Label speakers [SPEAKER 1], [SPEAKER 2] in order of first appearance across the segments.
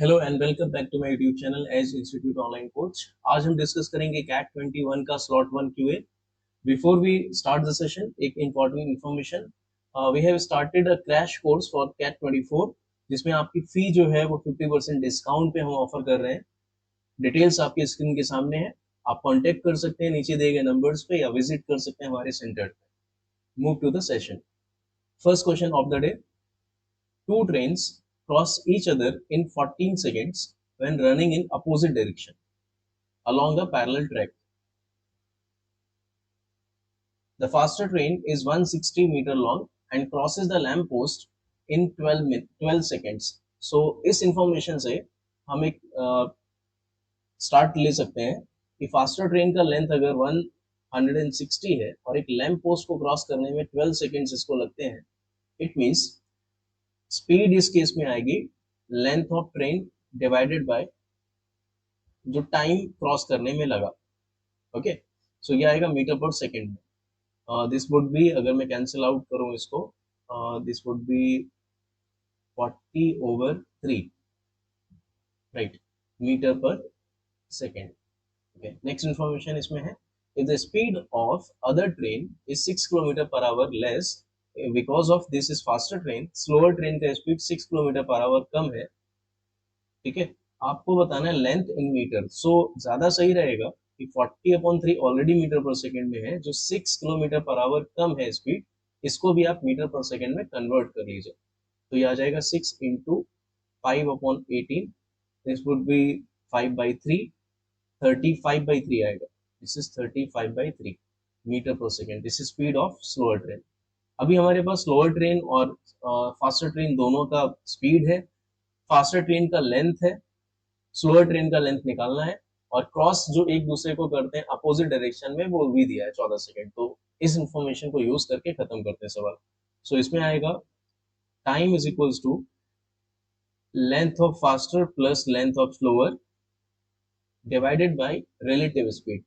[SPEAKER 1] Hello and welcome back to my YouTube channel as institute online coach. आज हम discuss करेंगे CAT 21 का slot 1 QA. Before we start the session, एक important information. We have started a crash course for CAT 24 जिसमें आपकी फी जो है वो 50% डिस्काउंट पे हम ऑफर कर रहे हैं। डिटेल्स आपकी स्क्रीन के सामने है। आप कांटेक्ट कर सकते हैं नीचे दिए गए नंबर्स पे या विजिट कर सकते हैं हमारे सेंटर पे। Move to the session. First question of the day. Two trains cross each other in 14 seconds when running in opposite direction along a parallel track. The faster train is 160 meter long and crosses the lamp post in 12 seconds. So इस information से हम एक start ले सकते हैं कि faster train का length अगर 160 है और एक लैंप पोस्ट को क्रॉस करने में 12 सेकेंड्स इसको लगते हैं, इट मीन्स स्पीड इस केस में आएगी length of train divided by जो टाइम क्रॉस करने में लगा। ओके, सो ये आएगा मीटर पर सेकेंड में। दिस वुड बी, अगर मैं कैंसिल आउट करूं इसको, this would be 40/3, right, metre पर सेकेंड। ओके, नेक्स्ट इंफॉर्मेशन इसमें है, if the speed of other train is 6 kilometre per hour less, because of this is faster train, slower train का speed 6 kilometre per hour कम है। ठीक है, आपको बताना है लेंथ इन मीटर। सो ज्यादा सही रहेगा कि 40/3 ऑलरेडी मीटर पर सेकेंड में है, जो 6 किलोमीटर पर आवर कम है स्पीड, इसको भी आप मीटर पर सेकेंड में कन्वर्ट कर लीजिए। तो ये आ जाएगा 6 इंटू 5/18, दिस वुड बी 5/3, 35/3 आएगा। दिस इज 35/3 मीटर पर second. This is speed of slower train. अभी हमारे पास स्लोअर ट्रेन और फास्टर ट्रेन दोनों का स्पीड है, फास्टर ट्रेन का लेंथ है, स्लोअर ट्रेन का लेंथ निकालना है, और क्रॉस जो एक दूसरे को करते हैं अपोजिट डायरेक्शन में वो भी दिया है 14 सेकेंड। तो इस इंफॉर्मेशन को यूज करके खत्म करते हैं सवाल। सो इसमें आएगा time is equals to length of faster plus length of slower divided by relative speed.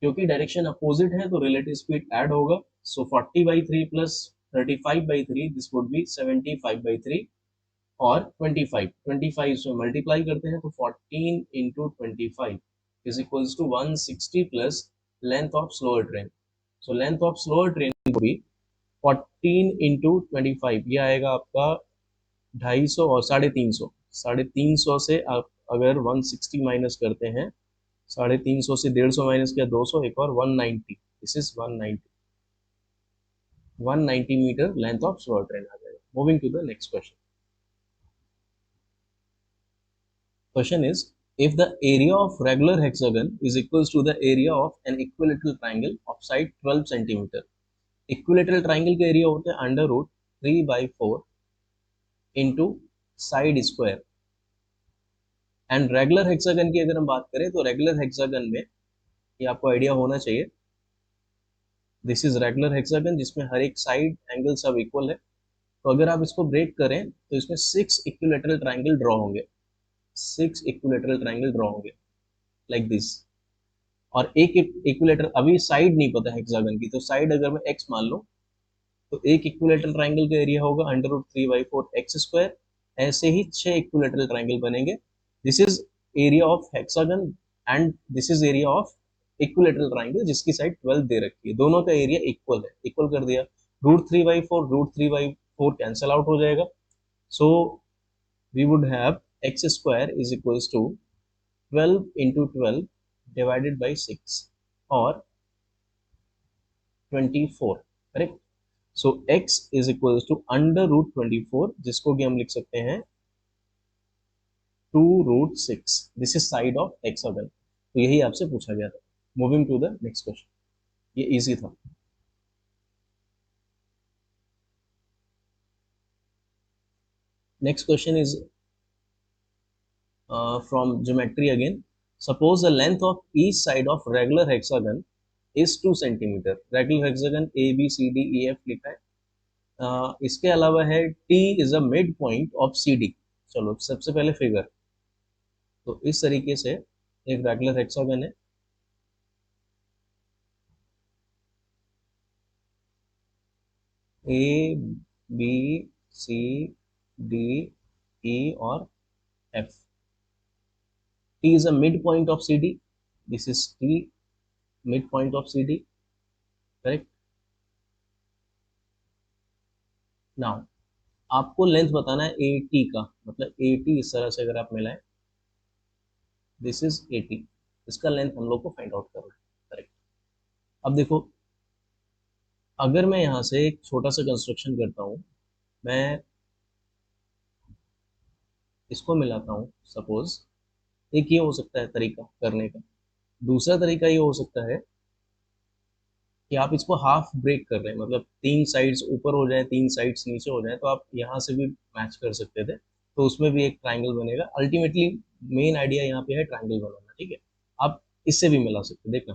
[SPEAKER 1] क्योंकि डायरेक्शन अपोजिट है तो रिलेटिव स्पीड ऐड होगा। So 40/3 plus 35/3, this would be 75/3, और 25 से मल्टीप्लाई करते हैं तो 14 into 25 is equals to 160 plus length of slower train. So length of slower train को भी 14 इंटू 25, ये आएगा आपका 250 और 350। 350 से आप अगर 160 माइनस करते हैं, 350 से 150 माइनस किया 200, एक और 190, this is 190 metre length of slower train आ जाएगा। Moving to the next question. Question is, if the area of regular hexagon is equals to the area of an equilateral triangle of side 12 centimeter, equilateral triangle का area होता है under root 3/4 into side square. And regular hexagon की अगर हम बात करें तो regular hexagon में, ये आपको आइडिया होना चाहिए, दिस इज रेगुलर हेक्सागन जिसमें हर एक साइड एंगल सब इक्वल है। तो अगर आप इसको ब्रेक करें तो इसमें 6 इक्विलेटरल ट्राइंगल ड्रॉ होंगे, 6 इक्विलेटरल ट्राइंगल ड्रॉ होंगे लाइक दिस। और एक इक्विलेटर, अभी साइड नहीं पता हेक्सागन की, तो साइड अगर मैं एक्स मान लूं तो एक इक्विलेटरल ट्राइंगल का एरिया होगा अंडर रूट 3/4 एक्स स्क्वायर। ऐसे ही 6 इक्विलेटरल ट्राइंगल बनेंगे। This is area of hexagon and this is area of equilateral triangle जिसकी साइड 12 दे रखी है। दोनों का एरिया इक्वल है, इक्वल कर दिया। रूट 3/4 कैंसल आउट हो जाएगा। So we would have x square is equals to 12 into 12 divided by 6 और 24, correct. So x is equals to under root 24, जिसको कि हम लिख सकते हैं 2√6। This is side of hexagon. तो यही आपसे पूछा गया था। Moving to the next question, ये इजी था। Next question is from geometry again. Suppose the length of each side of regular hexagon is 2 centimeter. Regular hexagon A B C D E F लिखा है। इसके अलावा है T is a midpoint of CD। चलो सबसे पहले figure, तो इस तरीके से एक रेगुलर हेक्सागन है। ए बी सी डी ई और F. T is a midpoint of CD. This is T, midpoint of CD, correct? Now आपको लेंथ बताना है AT का, मतलब AT इस तरह से अगर आप मिलाएं, दिस इज AT, इसका लेंथ हम लोग को फाइंड आउट करना है, करेक्ट? अब देखो, अगर मैं यहाँ से एक छोटा सा कंस्ट्रक्शन करता हूँ, मैं इसको मिलाता हूँ सपोज, एक ये हो सकता है तरीका करने का। दूसरा तरीका ये हो सकता है कि आप इसको हाफ ब्रेक कर रहे हैं, मतलब 3 साइड्स ऊपर हो जाए, 3 साइड्स नीचे हो जाए, तो आप यहाँ से भी मैच कर सकते थे, तो उसमें भी एक ट्राइंगल बनेगा। अल्टीमेटली मेन आइडिया यहाँ पे है ट्राइंगल बनाना, ठीक है? आप इससे भी मिला सकते हैं, देखना,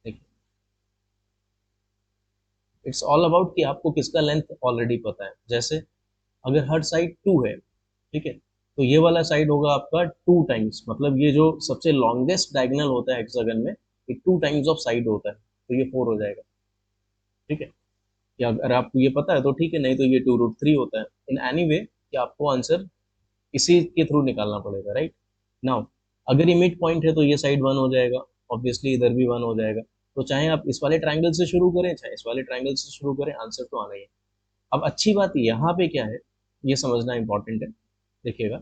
[SPEAKER 1] देखिए, इट्स ऑल अबाउट कि आपको किसका लेंथ ऑलरेडी पता है। जैसे अगर हर साइड 2 है, ठीक है, तो ये वाला साइड होगा आपका 2 टाइम्स, मतलब ये जो सबसे लॉन्गेस्ट डायगोनल होता है हेक्सागन में, ये 2 टाइम्स ऑफ साइड होता है, तो ये 4 हो जाएगा, ठीक है? या अगर आपको ये पता है तो ठीक है, नहीं तो ये 2√3 होता है। इन एनी वे कि आपको आंसर इसी के थ्रू निकालना पड़ेगा, राइट? नाउ अगर ये मिड पॉइंट है तो ये साइड 1 हो जाएगा, ऑब्वियसली इधर भी 1 हो जाएगा। तो चाहे आप इस वाले ट्राइंगल से शुरू करें, चाहे इस वाले ट्राइंगल से शुरू करें, आंसर तो आना ही है। अब अच्छी बात यहाँ पे क्या है, ये समझना इंपॉर्टेंट है। देखिएगा,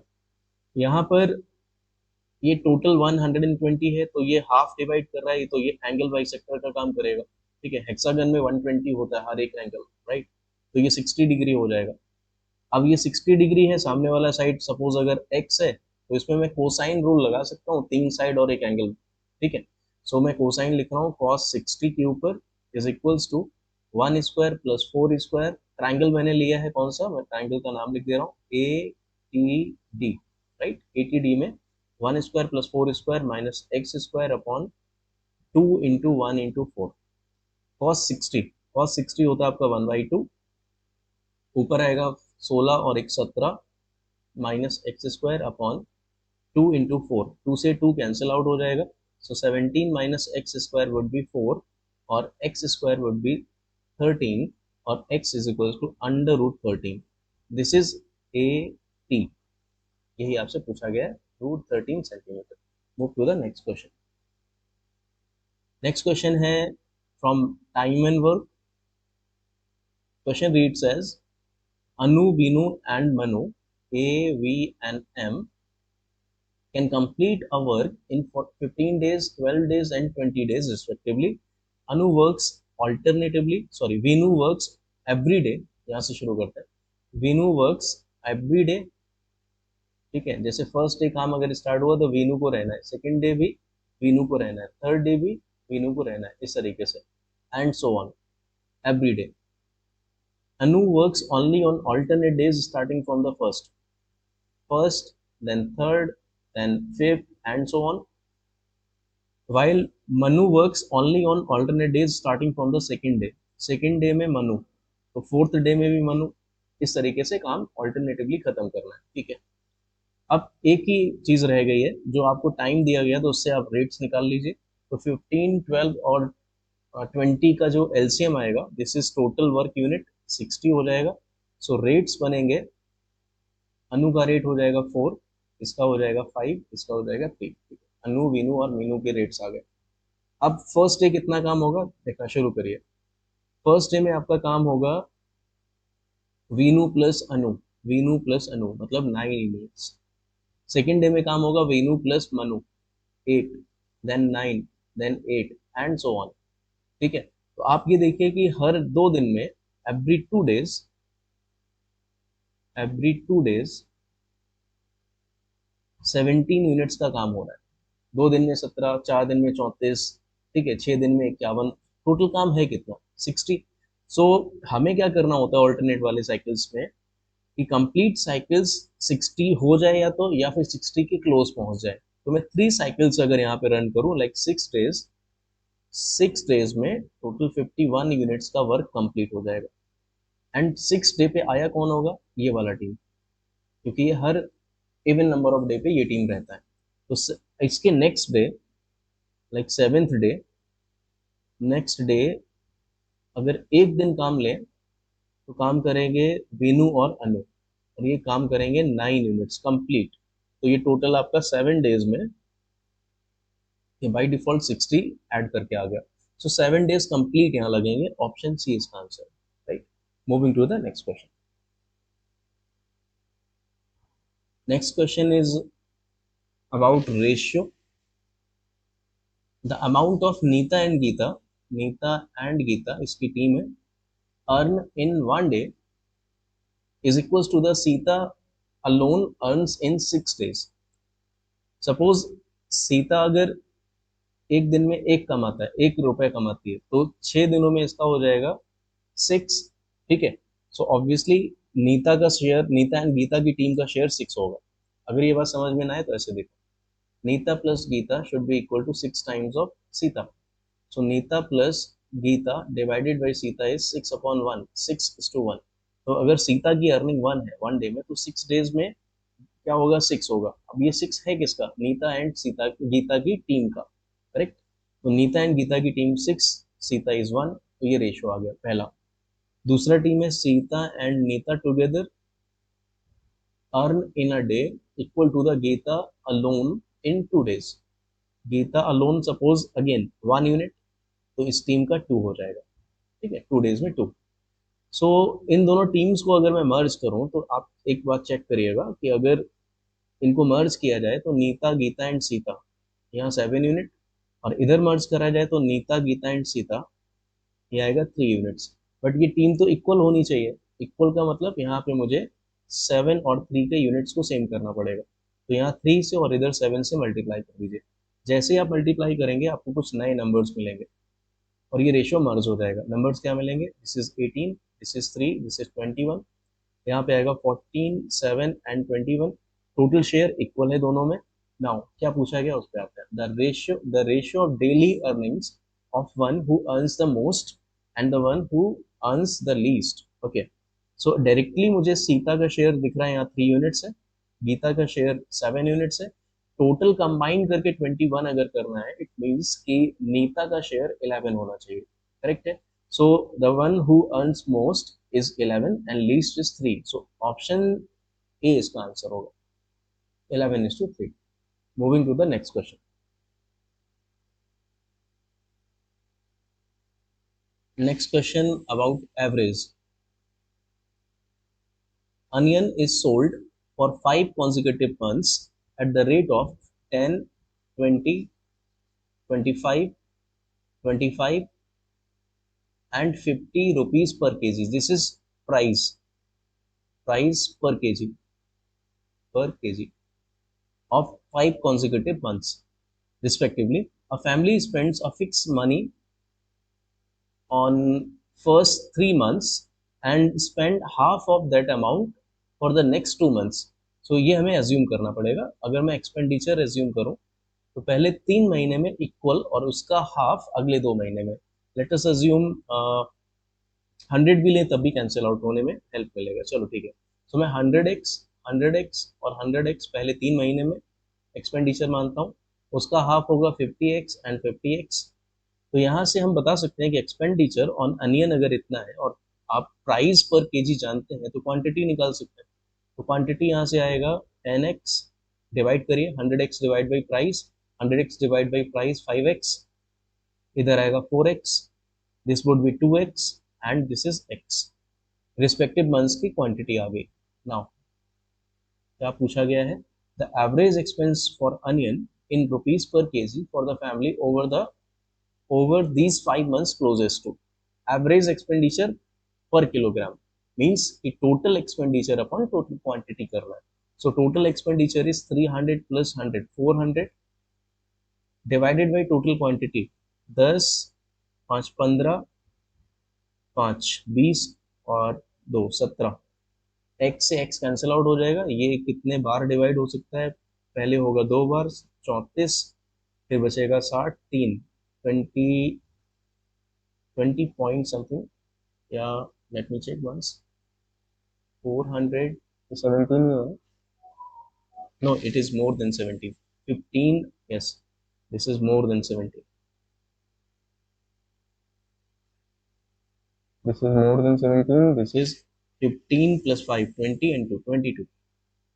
[SPEAKER 1] यहाँ पर ये टोटल 120 है, तो ये हाफ डिवाइड कर रहा है, तो ये एंगल बाइसेक्टर का काम करेगा, ठीक है? हेक्सागन में 120 होता है हर एक एंगल, राइट? तो ये 60 डिग्री हो जाएगा। अब ये 60 डिग्री है, सामने वाला साइड सपोज अगर x है, तो इसमें मैं कोसाइन रूल लगा सकता हूँ, 3 साइड और एक एंगल, ठीक है? सो मैं कोसाइन लिख रहा हूँ cos 60 के ऊपर is equals to 1 square plus 4 square. Triangle मैंने लिया है कौन सा, मैं ट्राइंगल का नाम लिख दे रहा हूँ ATD, राइट? ATD में 1 square plus 4 square minus x square upon 2 × 1 × 4। cos 60 होता है आपका 1/2, ऊपर आएगा 16 और एक 17 माइनस x² अपॉन 2 × 4, 2 से 2 कैंसिल आउट हो जाएगा, सो 17 माइनस x² वुड बी 4 और x² वुड बी 13 और x is equal to √13। This is AT, यही आपसे पूछा गया है, √13 सेंटीमीटर। Move to the next question. Next question है from time and work. Question reads as Anu, Vinu and Manu, A, V and M can complete a work in 15 days, 12 days and 20 days respectively. Anu works alternatively, sorry, Vinu works every day, यहाँ से शुरू करते हैं। Vinu works every day, ठीक है? जैसे first day काम अगर स्टार्ट हुआ तो वीनू को रहना है, सेकंड डे भी वीनू को रहना है, थर्ड डे भी वीनू को रहना है, इस तरीके से, and so on, every day. Anu works only on alternate days starting from the first, then third, then fifth, and so on. While Manu works only on alternate days starting from the second day. Second day में मनु, तो fourth day में भी मनु, इस तरीके से काम alternatively खत्म करना है, ठीक है? अब एक ही चीज रह गई है, जो आपको टाइम दिया गया तो उससे आप रेट्स निकाल लीजिए। तो 15, 12 और 20 का जो एलसीएम आएगा, this is total work unit, 60 हो जाएगा। सो रेट्स बनेंगे, अनु का रेट हो जाएगा 4, इसका हो जाएगा 5, इसका हो जाएगा 3। अनु, वीनू और मीनू के रेट्स आ गए। अब फर्स्ट डे कितना काम होगा देखना शुरू करिए। फर्स्ट डे में आपका काम होगा वीनू प्लस अनु, वीनू प्लस अनु मतलब 9 यूनिट्स। सेकेंड डे में काम होगा Veenu plus Manu, 8, then 9, then 8 and so on, ठीक है? तो आप ये देखिए कि हर 2 दिन में, एवरी 2 डेज 17 यूनिट्स का काम हो रहा है। 2 दिन में 17, 4 दिन में 34, ठीक है, 6 दिन में 51, टोटल काम है कितना, 60। सो हमें क्या करना होता है ऑल्टरनेट वाले साइकिल्स में, कि कंप्लीट साइकिल्स 60 हो जाए या फिर 60 के क्लोज पहुंच जाए। तो मैं 3 साइकिल्स अगर यहाँ पे रन करूँ, लाइक 6 डेज, 6 डेज में टोटल 51 यूनिट्स का वर्क कंप्लीट हो जाएगा। एंड 6 डे पे आया कौन होगा, ये वाला टीम, क्योंकि ये her even number of day पे ये टीम रहता है। तो इसके next day, like 7th day, next day अगर एक दिन काम लें तो काम करेंगे वीनू और अनु, और ये काम करेंगे 9 यूनिट्स कंप्लीट। तो ये टोटल आपका 7 डेज में ये बाई डिफॉल्ट 60 ऐड करके आ गया। सो 7 डेज कंप्लीट यहाँ लगेंगे, ऑप्शन सी इसका answer, right. Moving to the next question. Next question is about ratio. The amount of Neeta and Geeta इसकी टीम है, earn in 1 day is equals to the Sita alone earns in 6 days। Suppose Sita अगर एक दिन में एक कमाता है, 1 रुपए कमाती है, तो 6 दिनों में इसका हो जाएगा 6। ठीक है, सो ऑब्वियसली नीता का शेयर, नीता एंड गीता की टीम का शेयर 6 होगा। अगर ये बात समझ में ना आए तो ऐसे देखो, Neeta plus Geeta should be equal to 6 times of Sita. So Neeta plus Geeta divided by Sita is 6/1, 6:1। तो अगर सीता की अर्निंग 1 है 1 डे में, तो 6 डेज में क्या होगा, 6 होगा। अब ये 6 है किसका, नीता एंड सीता गीता की टीम का, करेक्ट। तो नीता एंड गीता की टीम 6, सीता इज 1, तो ये रेशियो आ गया पहला। दूसरा टीम है Sita and Neeta together earn in a day equal to the Geeta alone in 2 days। Geeta alone suppose again 1 unit, तो इस टीम का 2 हो जाएगा। ठीक है, 2 डेज में 2। सो इन दोनों टीम्स को अगर मैं मर्ज करूं तो आप एक बात चेक करिएगा कि अगर इनको मर्ज किया जाए तो नीता गीता एंड सीता यहाँ 7 यूनिट, और इधर मर्ज करा जाए तो नीता गीता एंड सीता ये आएगा 3 यूनिट्स। बट ये टीम तो इक्वल होनी चाहिए। इक्वल का मतलब यहाँ पे मुझे 7 और 3 के यूनिट्स को सेम करना पड़ेगा। तो यहाँ 3 से और इधर 7 से मल्टीप्लाई कर दीजिए। जैसे ही आप मल्टीप्लाई करेंगे आपको कुछ नए नंबर्स मिलेंगे और ये रेशियो मर्ज हो जाएगा। नंबर्स क्या मिलेंगे, this is 18, this is 3, this is 21। यहाँ पे आएगा 14, 7 एंड 21। टोटल शेयर इक्वल है दोनों में। नाउ क्या पूछा गया उस पर आता है, the ratio of daily earnings of one who earns the most and the one who earns the least. Okay, so directly मुझे सीता का शेयर दिख रहा है यहाँ 3 यूनिट्स है, गीता का शेयर 7 यूनिट्स है। टोटल कंबाइन करके 21 अगर करना है, इट मीन्स कि नीता का शेयर 11 होना चाहिए, करेक्ट है। So the one who earns most is 11 and least is 3. So option A इसका आंसर होगा, 11:3। Moving to the next question. Next question about average. Onion is sold for 5 consecutive months at the rate of 10, 20, 25, 25 and 50 rupees per kg. This is price, price per kg of 5 consecutive months respectively. A family spends a fixed money on first 3 months and spend half of that amount for the next 2 months. So ये हमें assume करना पड़ेगा। अगर मैं expenditure assume करूं तो पहले 3 महीने में इक्वल और उसका हाफ अगले 2 महीने में। लेट अस अज्यूम 100 भी लें तब भी कैंसिल आउट होने में हेल्प मिलेगा। चलो ठीक है, सो मैं 100x और 100x पहले 3 महीने में एक्सपेंडिचर मानता हूँ, उसका हाफ होगा 50x एंड 50x। तो यहाँ से हम बता सकते हैं कि एक्सपेंडिचर ऑन अनियन अगर इतना है और आप प्राइस पर केजी जानते हैं तो क्वांटिटी निकाल सकते हैं। तो क्वांटिटी यहाँ से आएगा 10x, डिवाइड करिए 100x divide by price, 100x divide by price 5x, इधर आएगा 4x, this would B 2x and this is x। Respective months की क्वांटिटी आ गई। नाउ क्या पूछा गया है, the average expense for onion in rupees per KG for the family over these 5 months closest to average expenditure per kilogram, means कि total expenditure upon total quantity करना है। So total expenditure is 300 plus 100 400 divided by total quantity 10, 5 15, 5 20 और 2 17। x से x cancel out हो जाएगा। ये कितने बार divide हो सकता है, पहले होगा 2 बार 34, फिर बचेगा 60, 3 20, 20 पॉइंट समथिंग, या let me check once, 400 to 17 में, no it is more than 17, 15, yes this is more than 17, this is more than 17, this is 15 plus 5 20 and 2 22,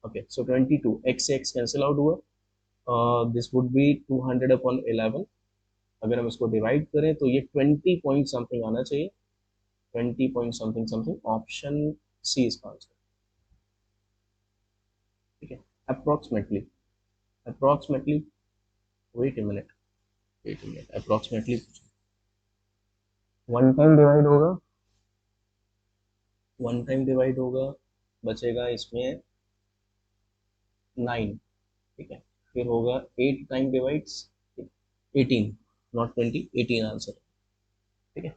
[SPEAKER 1] okay so 22 x से x कैंसिल आउट हुआ, this would B 200/11। अगर हम इसको divide करें तो ये 20 point something आना चाहिए, 20 point something something, option C इसका आंसर। ठीक है, approximately, approximately, wait a minute, wait a minute, approximately one time divide होगा, वन टाइम डिवाइड होगा, बचेगा इसमें 9। ठीक है, फिर होगा 8 टाइम डिवाइड्स 18, नॉट 20, 18 आंसर। ठीक है,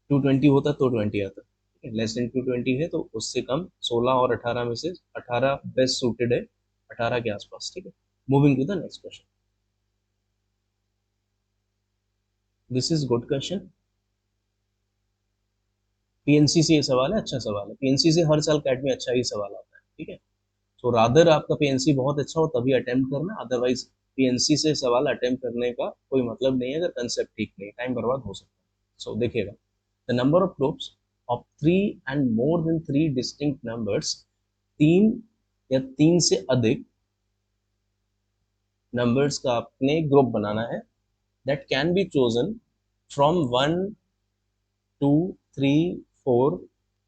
[SPEAKER 1] 220 होता तो 20 आता। ठीक है, लेस देन 220 है तो उससे कम, 16 और 18 में से 18 बेस्ट सूटेड है, 18 के आसपास। ठीक है, moving to the next question. This is good question, PNC से ये सवाल है, अच्छा सवाल है, पीएनसी से हर साल कैट में अच्छा ही सवाल आता है। ठीक है, तो रादर आपका पीएनसी बहुत अच्छा हो तभी अटेम्प्ट करना, अदरवाइज पीएनसी से सवाल अटेम्प्ट करने का कोई मतलब नहीं है अगर कंसेप्ट ठीक नहीं, टाइम बर्बाद हो सकता है। सो देखिएगा, the number of groups of three and more than three distinct numbers, तीन या तीन से अधिक नंबर्स का आपने ग्रुप बनाना है, that can be chosen from 1 2 3 4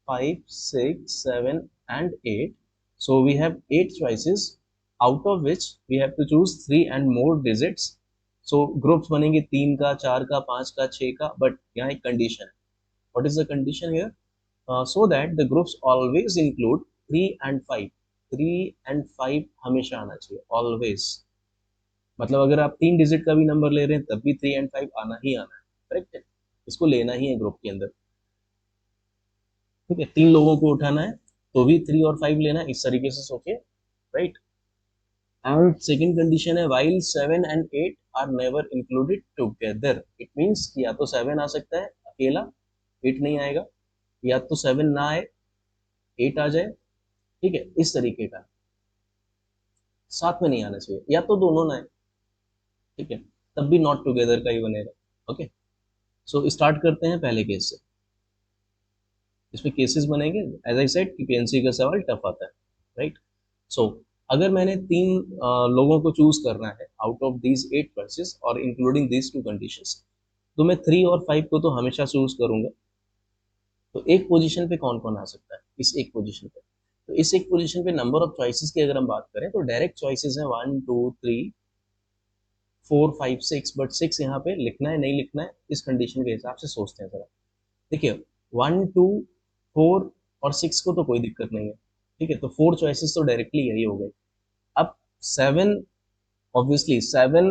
[SPEAKER 1] 5 6 7 and 8. So we have 8 choices, out of which we have to choose 3 and more digits. So groups बनेंगे तीन का, चार का, पांच का, छह का, बट यहाँ एक कंडीशन है। What is the condition here? So that the groups always include 3 and 5. 3 and 5 हमेशा आना चाहिए, always। मतलब अगर आप तीन डिजिट का भी नंबर ले रहे हैं तब भी 3 and 5 आना ही आना है, करेक्ट है, इसको लेना ही है ग्रुप के अंदर। ठीक है, तीन लोगों को उठाना है तो भी 3 और 5 लेना है, इस तरीके से सोचिए, राइट। एंड सेकंड कंडीशन है, while 7 and 8 are never included together, it means कि या तो 7 आ सकता है अकेला, 8 नहीं आएगा, या तो 7 ना आए, 8 आ जाए। ठीक है, इस तरीके का, साथ में नहीं आना चाहिए, या तो दोनों ना आए। ठीक है, तब भी नॉट टुगेदर का ही बनेगा। ओके, सो स्टार्ट करते हैं पहले केस से। इसमें केसेस बनेंगे, एज आई सेड कि पीएनसी का सवाल टफ आता है, राइट। सो अगर मैंने तीन लोगों को चूज करना है आउट ऑफ दीज 8 चॉइसेस और इंक्लूडिंग दीज टू कंडीशंस, तो मैं 3 और 5 को तो हमेशा चूज करूंगा। तो एक पोजीशन पे कौन कौन आ सकता है, इस एक पोजीशन पे, तो इस एक पोजीशन पे नंबर ऑफ चॉइसेस की अगर हम बात करें तो डायरेक्ट चॉइसेस है 1 2 3 4 5 6, बट 6 यहाँ पे लिखना है नहीं लिखना है इस कंडीशन के हिसाब से सोचते हैं जरा। देखिए, 1 2 4 और 6 को तो कोई दिक्कत नहीं है। ठीक है, तो 4 चॉइसेस तो डायरेक्टली यही हो गई। अब 7, ऑब्वियसली 7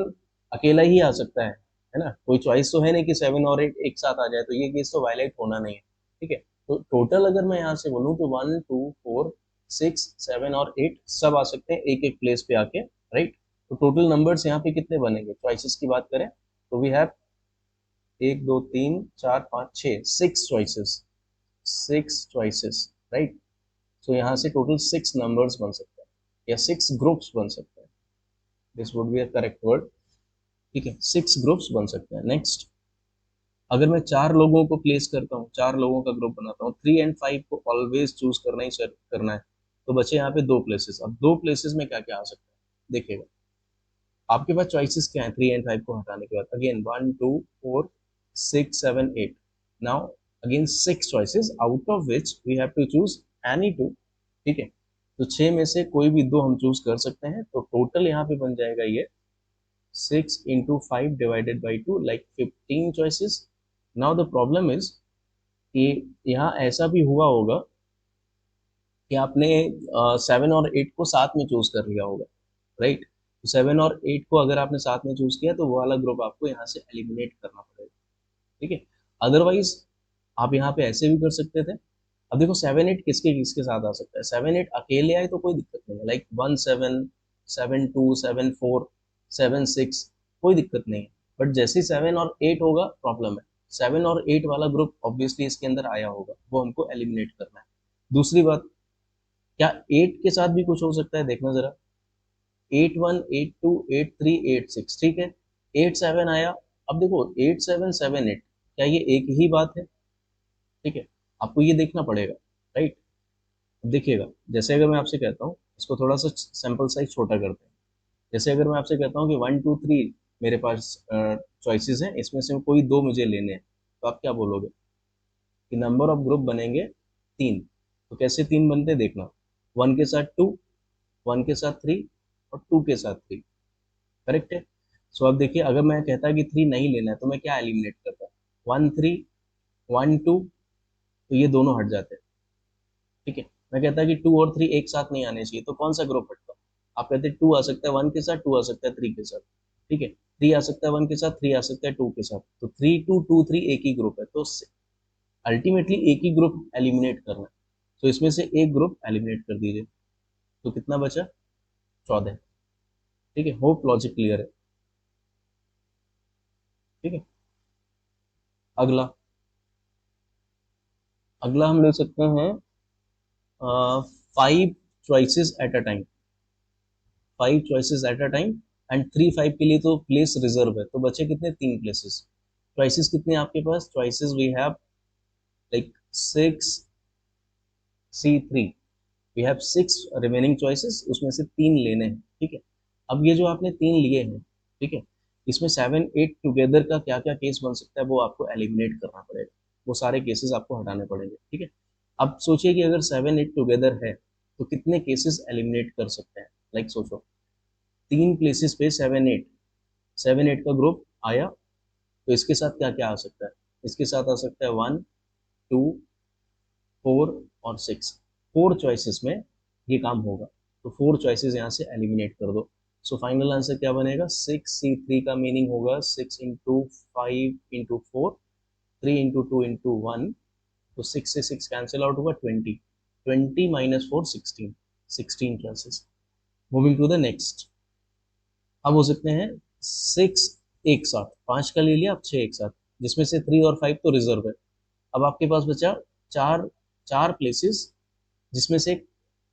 [SPEAKER 1] अकेला ही आ सकता है ना, कोई चॉइस तो है नहीं कि 7 और 8 एक साथ आ जाए, तो ये केस तो वायलेट होना नहीं है। ठीक है, तो टोटल अगर मैं यहाँ से बोलूँ तो 1 2 4 6 7 और 8 सब आ सकते हैं एक एक प्लेस पे आके, राइट। तो टोटल नंबर्स यहाँ पे कितने बनेंगे, चॉइसेस की बात करें तो we have 1 2 3 4 5 6, 6 choices, 6 choices, right. So यहाँ से टोटल 6 नंबर्स बन सकते हैं या 6 ग्रुप्स बन सकते हैं, this would be a correct word. ठीक है, 6 ग्रुप्स बन सकते हैं। नेक्स्ट, अगर मैं चार लोगों को प्लेस करता हूँ, चार लोगों का ग्रुप बनाता हूँ, 3 and 5 को ऑलवेज चूज करना ही करना है, तो बचे यहाँ पे दो प्लेसेस। अब दो प्लेसेस में क्या क्या आ सकता है देखिएगा, आपके पास चॉइसेस क्या है 3 and 5 को हटाने के बाद, again 1 2 4 6 7 8, now again 6 choices out of which we have to choose any two. ठीक है, तो 6 में से कोई भी दो हम चूज कर सकते हैं, तो टोटल यहाँ पे बन जाएगा ये 6 × 5 ÷ 2 like 15 choices. Now the problem is कि यहाँ ऐसा भी हुआ होगा कि आपने 7 और 8 को साथ में चूज कर लिया होगा, राइट। 7 और 8 को अगर आपने साथ में चूज किया तो वो वाला ग्रुप आपको यहाँ से एलिमिनेट करना पड़ेगा। ठीक है, अदरवाइज आप यहाँ पे ऐसे भी कर सकते थे। अब देखो 7 8 किसके किसके साथ आ सकता है, 7 8 अकेले आए तो कोई दिक्कत नहीं है, लाइक 1 7 7 2 7 4 7 6, कोई दिक्कत नहीं है। बट जैसे 7 और 8 होगा प्रॉब्लम है, 7 और 8 वाला ग्रुप ऑब्वियसली इसके अंदर आया होगा, वो हमको एलिमिनेट करना है। दूसरी बात, क्या 8 के साथ भी कुछ हो सकता है, देखना जरा, 8 1 8 2 8 3 8 6, ठीक है, 8 7 आया। अब देखो 8 7 7 8, क्या ये एक ही बात है? ठीक है, आपको ये देखना पड़ेगा, राइट। अब देखिएगा, जैसे अगर मैं आपसे कहता हूँ इसको थोड़ा सा सैंपल साइज छोटा करते हैं। जैसे अगर मैं आपसे कहता हूँ कि 1 2 3 मेरे पास चॉइसेस हैं, इसमें से कोई दो मुझे लेने हैं, तो आप क्या बोलोगे कि नंबर ऑफ ग्रुप बनेंगे तीन। तो कैसे तीन बनते हैं देखना, वन के साथ टू, वन के साथ थ्री, और टू के साथ थ्री। करेक्ट है। सो अब देखिए, अगर मैं कहता कि थ्री नहीं लेना है तो मैं क्या एलिमिनेट करता, 1 3 1 2, तो ये दोनों हट जाते हैं। ठीक है। मैं कहता कि टू और थ्री एक साथ नहीं आने चाहिए, तो कौन सा ग्रुप हटता, आप कहते टू आ सकता है वन के साथ, टू आ सकता है थ्री के साथ। ठीक है, थ्री आ सकता है वन के साथ, थ्री आ सकता है टू के साथ, तो 3 2 2 3 एक ही ग्रुप है, तो अल्टीमेटली एक ही ग्रुप एलिमिनेट करना है। तो इसमें से एक ग्रुप एलिमिनेट कर दीजिए, तो कितना बचा, 14। ठीक है, होप लॉजिक क्लियर है। ठीक है। अगला, अगला हम ले सकते हैं 5 choices at a time, 5 choices at a time, and 3 5 के लिए तो प्लेस रिजर्व है, तो बचे कितने, तीन प्लेसेस। चॉइसेस कितने हैं आपके पास, choices we have like 6 C3, we have 6 remaining choices, उसमें से तीन लेने हैं। ठीक है। अब ये जो आपने तीन लिए हैं, ठीक है, इसमें 7 8 टुगेदर का क्या क्या केस बन सकता है वो आपको एलिमिनेट करना पड़ेगा, वो सारे केसेस आपको हटाने पड़ेंगे। ठीक है। अब सोचिए कि अगर 7 8 टुगेदर है तो कितने केसेस एलिमिनेट कर सकते हैं, लाइक सोचो, तीन प्लेसेस पे 7 8, 7 8 का ग्रुप आया, तो इसके साथ क्या क्या आ सकता है, इसके साथ आ सकता है 1 2 4 और 6, 4 चॉइसेस में ये काम होगा, तो 4 चॉइसेस यहाँ से एलिमिनेट कर दो। सो फाइनल आंसर क्या बनेगा, 6 C3 का मीनिंग होगा 6 × 5 × 4, 3 × 2 × 1, तो 6 से 6 कैंसिल आउट होगा, 20, 20 - 4 16, 16 choices. Moving to the next, अब हो सकते हैं 6 एक साथ, 5 का ले लिया, अब 6 एक साथ, जिसमें से 3 और 5 तो रिजर्व है। अब आपके पास बचा चार, चार प्लेसेस, जिसमें से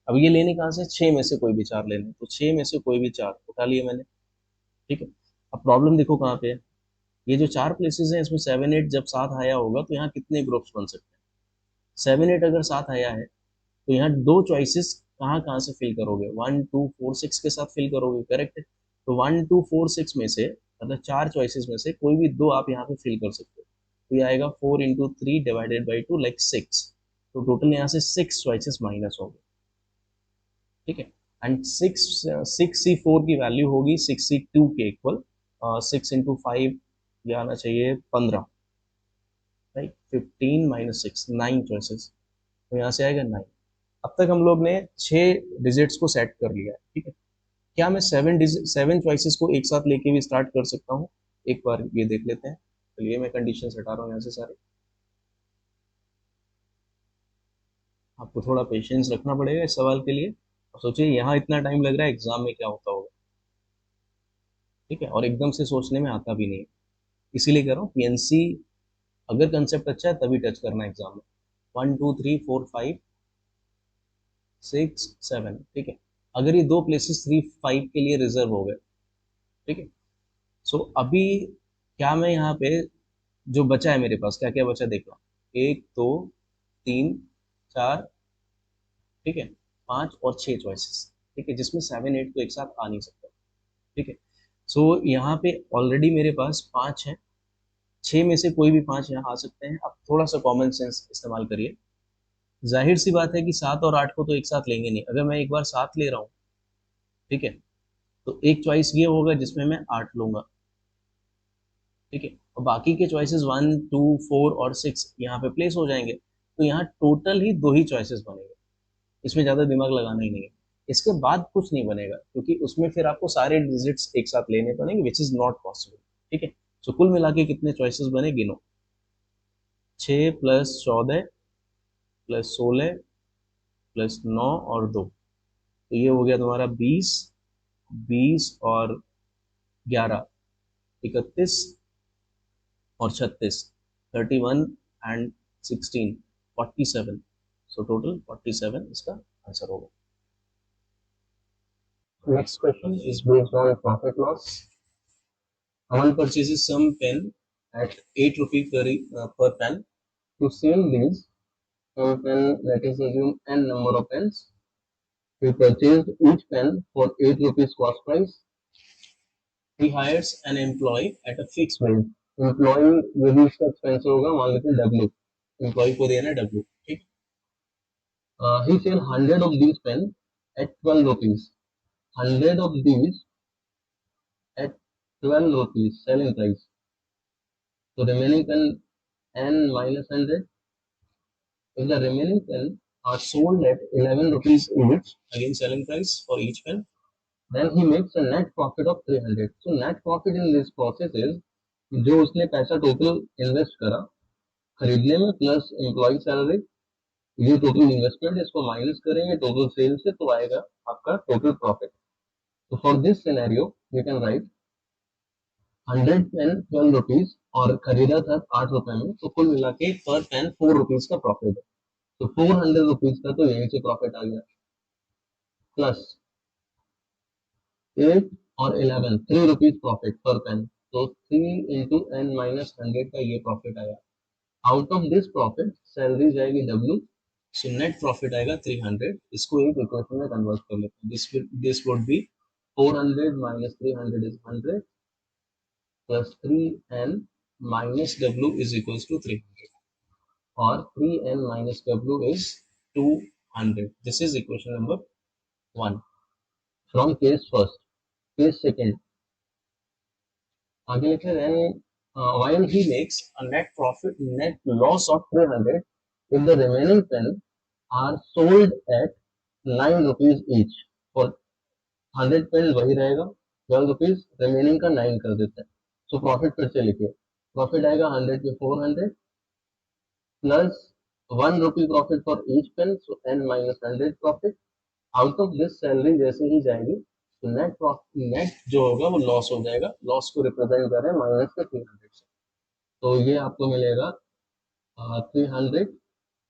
[SPEAKER 1] अब ये लेने कहाँ से, 6 में से कोई भी चार लेने, तो 6 में से कोई भी चार उठा लिए मैंने। ठीक है। अब प्रॉब्लम देखो कहाँ पे है, ये जो चार प्लेसेस हैं इसमें 7 8 जब साथ आया होगा तो यहाँ कितने ग्रुप्स बन सकते हैं, 7 8 अगर साथ आया है तो यहाँ दो चॉइसेस कहाँ कहाँ से फिल करोगे, 1 2 4 6 के साथ फिल करोगे, करेक्ट है। तो 1 2 4 6 में से, मतलब चार चॉइसेस में से कोई भी दो आप यहाँ पे फिल कर सकते हो, तो ये आएगा 4 × 3 डिवाइडेड बाई 2 लाइक 6, तो टोटल यहाँ से 6 चॉइसेस माइनस हो गए। ठीक है। एंड 6 C4 की वैल्यू होगी 6 C2 के इक्वल, 6 × 5 ये आना चाहिए 15, राइट, 15 - 6, 9 चॉइसेस, तो यहाँ से आएगा 9। अब तक हम लोग ने 6 डिजिट्स को सेट कर लिया है। ठीक है। क्या मैं 7 चॉइसेस को एक साथ लेके भी स्टार्ट कर सकता हूँ, एक बार ये देख लेते हैं। चलिए मैं कंडीशन हटा रहा हूँ यहाँ से सारे, आपको थोड़ा पेशेंस रखना पड़ेगा इस सवाल के लिए, और सोचिए यहाँ इतना टाइम लग रहा है, एग्जाम में क्या होता होगा। ठीक है, और एकदम से सोचने में आता भी नहीं है, इसीलिए कह रहा हूँ पीएनसी अगर कंसेप्ट अच्छा है तभी टच करना है एग्जाम में। 1 2 3 4 5 6 7, ठीक है। अगर ये दो प्लेसेस 3 5 के लिए रिजर्व हो गए, ठीक है, सो अभी क्या मैं यहाँ पे, जो बचा है मेरे पास, क्या क्या बचा देख रहा हूँ, 1 2 3 4, ठीक है, 5 और 6 चॉइसेस, ठीक है, जिसमें 7 8 तो एक साथ आ नहीं सकता। ठीक है। सो यहाँ पे ऑलरेडी मेरे पास 5 है, 6 में से कोई भी 5 यहाँ आ सकते हैं। अब थोड़ा सा कॉमन सेंस इस्तेमाल करिए, जाहिर सी बात है कि 7 और 8 को तो एक साथ लेंगे नहीं, अगर मैं एक बार 7 ले रहा हूँ, ठीक है, तो एक चॉइस ये होगा जिसमें मैं 8 लूंगा। ठीक है, और बाकी के चॉइसेस 1 2 4 और 6 यहाँ पे प्लेस हो जाएंगे, तो यहाँ टोटल ही दो ही चॉइसेस बनेंगे, इसमें ज्यादा दिमाग लगाना ही नहीं है। इसके बाद कुछ नहीं बनेगा, क्योंकि उसमें फिर आपको सारे डिजिट्स एक साथ लेने पड़ेंगे, विच इज नॉट पॉसिबल। ठीक है। सो कुल मिला के कितने चॉइसेस बने गिनो, 6 + 14 + 16 +9 और 2, तो ये हो गया तुम्हारा 20, 20 और 11, 31 और 36, 31 and 16, 47, सो टोटल 47 इसका आंसर होगा। Next question is based on profit loss. Aman purchases some pen at 8 rupees per pen. To sell this, some pen, let us assume n number of pens,
[SPEAKER 2] He purchased each pen for 8 rupees cost price.
[SPEAKER 1] He hires an employee at a fixed wage.
[SPEAKER 2] Employee जो भी उसका expense होगा मान लेते हैं W.
[SPEAKER 1] Employ को देना W, ठीक।
[SPEAKER 2] He sell 100 of these pens at 12 rupees. 100 of these at 12 rupees selling price. So remaining pen n minus 100. If the remaining pen are sold at 11 rupees each,
[SPEAKER 1] Again selling price for each pen.
[SPEAKER 2] then he makes a net profit of 300. So net profit in this process is जो उसने पैसा total invest करा खरीदने में plus employ salary, ये total investment इसको minus करेंगे total sale से तो आएगा आपका टोटल प्रॉफिट. तो for this scenario you can write 100 pen 12 rupees और खरीदा था 8 रुपए में, तो कुल मिला के पर पेन 4 रुपीज का प्रॉफिट है. तो 400 रुपीज का तो यहीं से प्रॉफिट आ गया, प्लस 8 और 11 3 रुपीज प्रॉफिट पर पेन, तो 3 इंटू एन माइनस 100 का ये प्रॉफिट आया. Out of this profit salary जाएगी W.
[SPEAKER 1] सो नेट प्रॉफिट आएगा 300.
[SPEAKER 2] इसको एक इक्वेशन में कन्वर्ट कर लेते हैं.
[SPEAKER 1] This would B
[SPEAKER 2] 400 minus 300 is 100 plus 3n
[SPEAKER 1] minus W is equals to 300
[SPEAKER 2] or 3n minus W is
[SPEAKER 1] 200. This is equation number 1.
[SPEAKER 2] from case first. Case second. आगे लिखे then
[SPEAKER 1] While he makes a net loss of
[SPEAKER 2] 300 if the remaining pen are sold at 9 rupees each. For 100 pen वही रहेगा 12 rupees, remaining का 9 कर देते हैं. So profit फिर से लिखिए, प्रॉफिट आएगा 100 पे 400 plus 1 rupee profit for each pen, so n minus 100 profit. Out of this salary जैसे ही जाएगी तो नेट प्रॉफिट नेट
[SPEAKER 1] जो होगा वो लॉस हो जाएगा.
[SPEAKER 2] लॉस को रिप्रेजेंट कर रहे हैं माइनस के 300 से. तो ये आपको मिलेगा 300,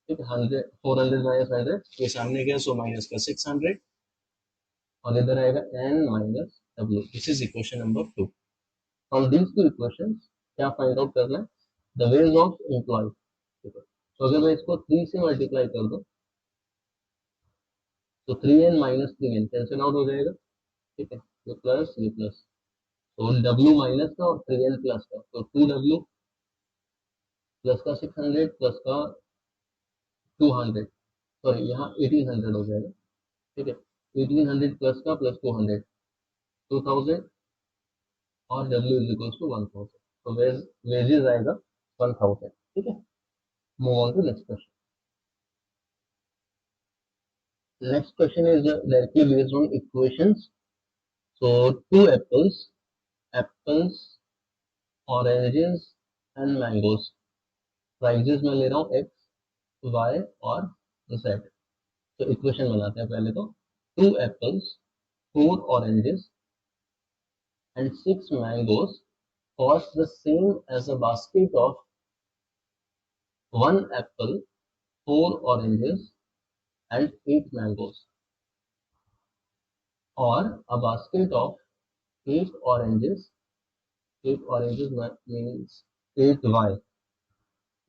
[SPEAKER 2] ठीक है, 100 400 माइनस 100
[SPEAKER 1] ये सामने गया सो माइनस का 600
[SPEAKER 2] और इधर आएगा n minus W.
[SPEAKER 1] This is equation number 2.
[SPEAKER 2] From these two equations क्या फाइंड आउट करना है, द वेज ऑफ एम्प्लॉय. तो अगर मैं इसको 3 से मल्टीप्लाई कर दूं तो 3n minus 3n cancel out हो जाएगा, ठीक है, ये प्लस ये प्लस, तो W माइनस का और 3n प्लस का, तो 2W प्लस का 600 प्लस का 200, सॉरी यहाँ 1800 हो जाएगा, ठीक है, 1800 प्लस का प्लस 200 2000 और W इज इक्वल टू 1000. तो वेजेस आएगा 1000, ठीक है. Move on to next question. Next question is directly based on equations. So two apples, oranges and mangoes. Prices मैं ले रहा हूँ x, y और z. तो इक्वेशन बनाते हैं पहले तो. Two apples, 4 oranges and 6 mangoes cost the same as a basket of 1 apple, 4 oranges and 8 mangoes, or a basket of 8 oranges. 8 oranges means 8y.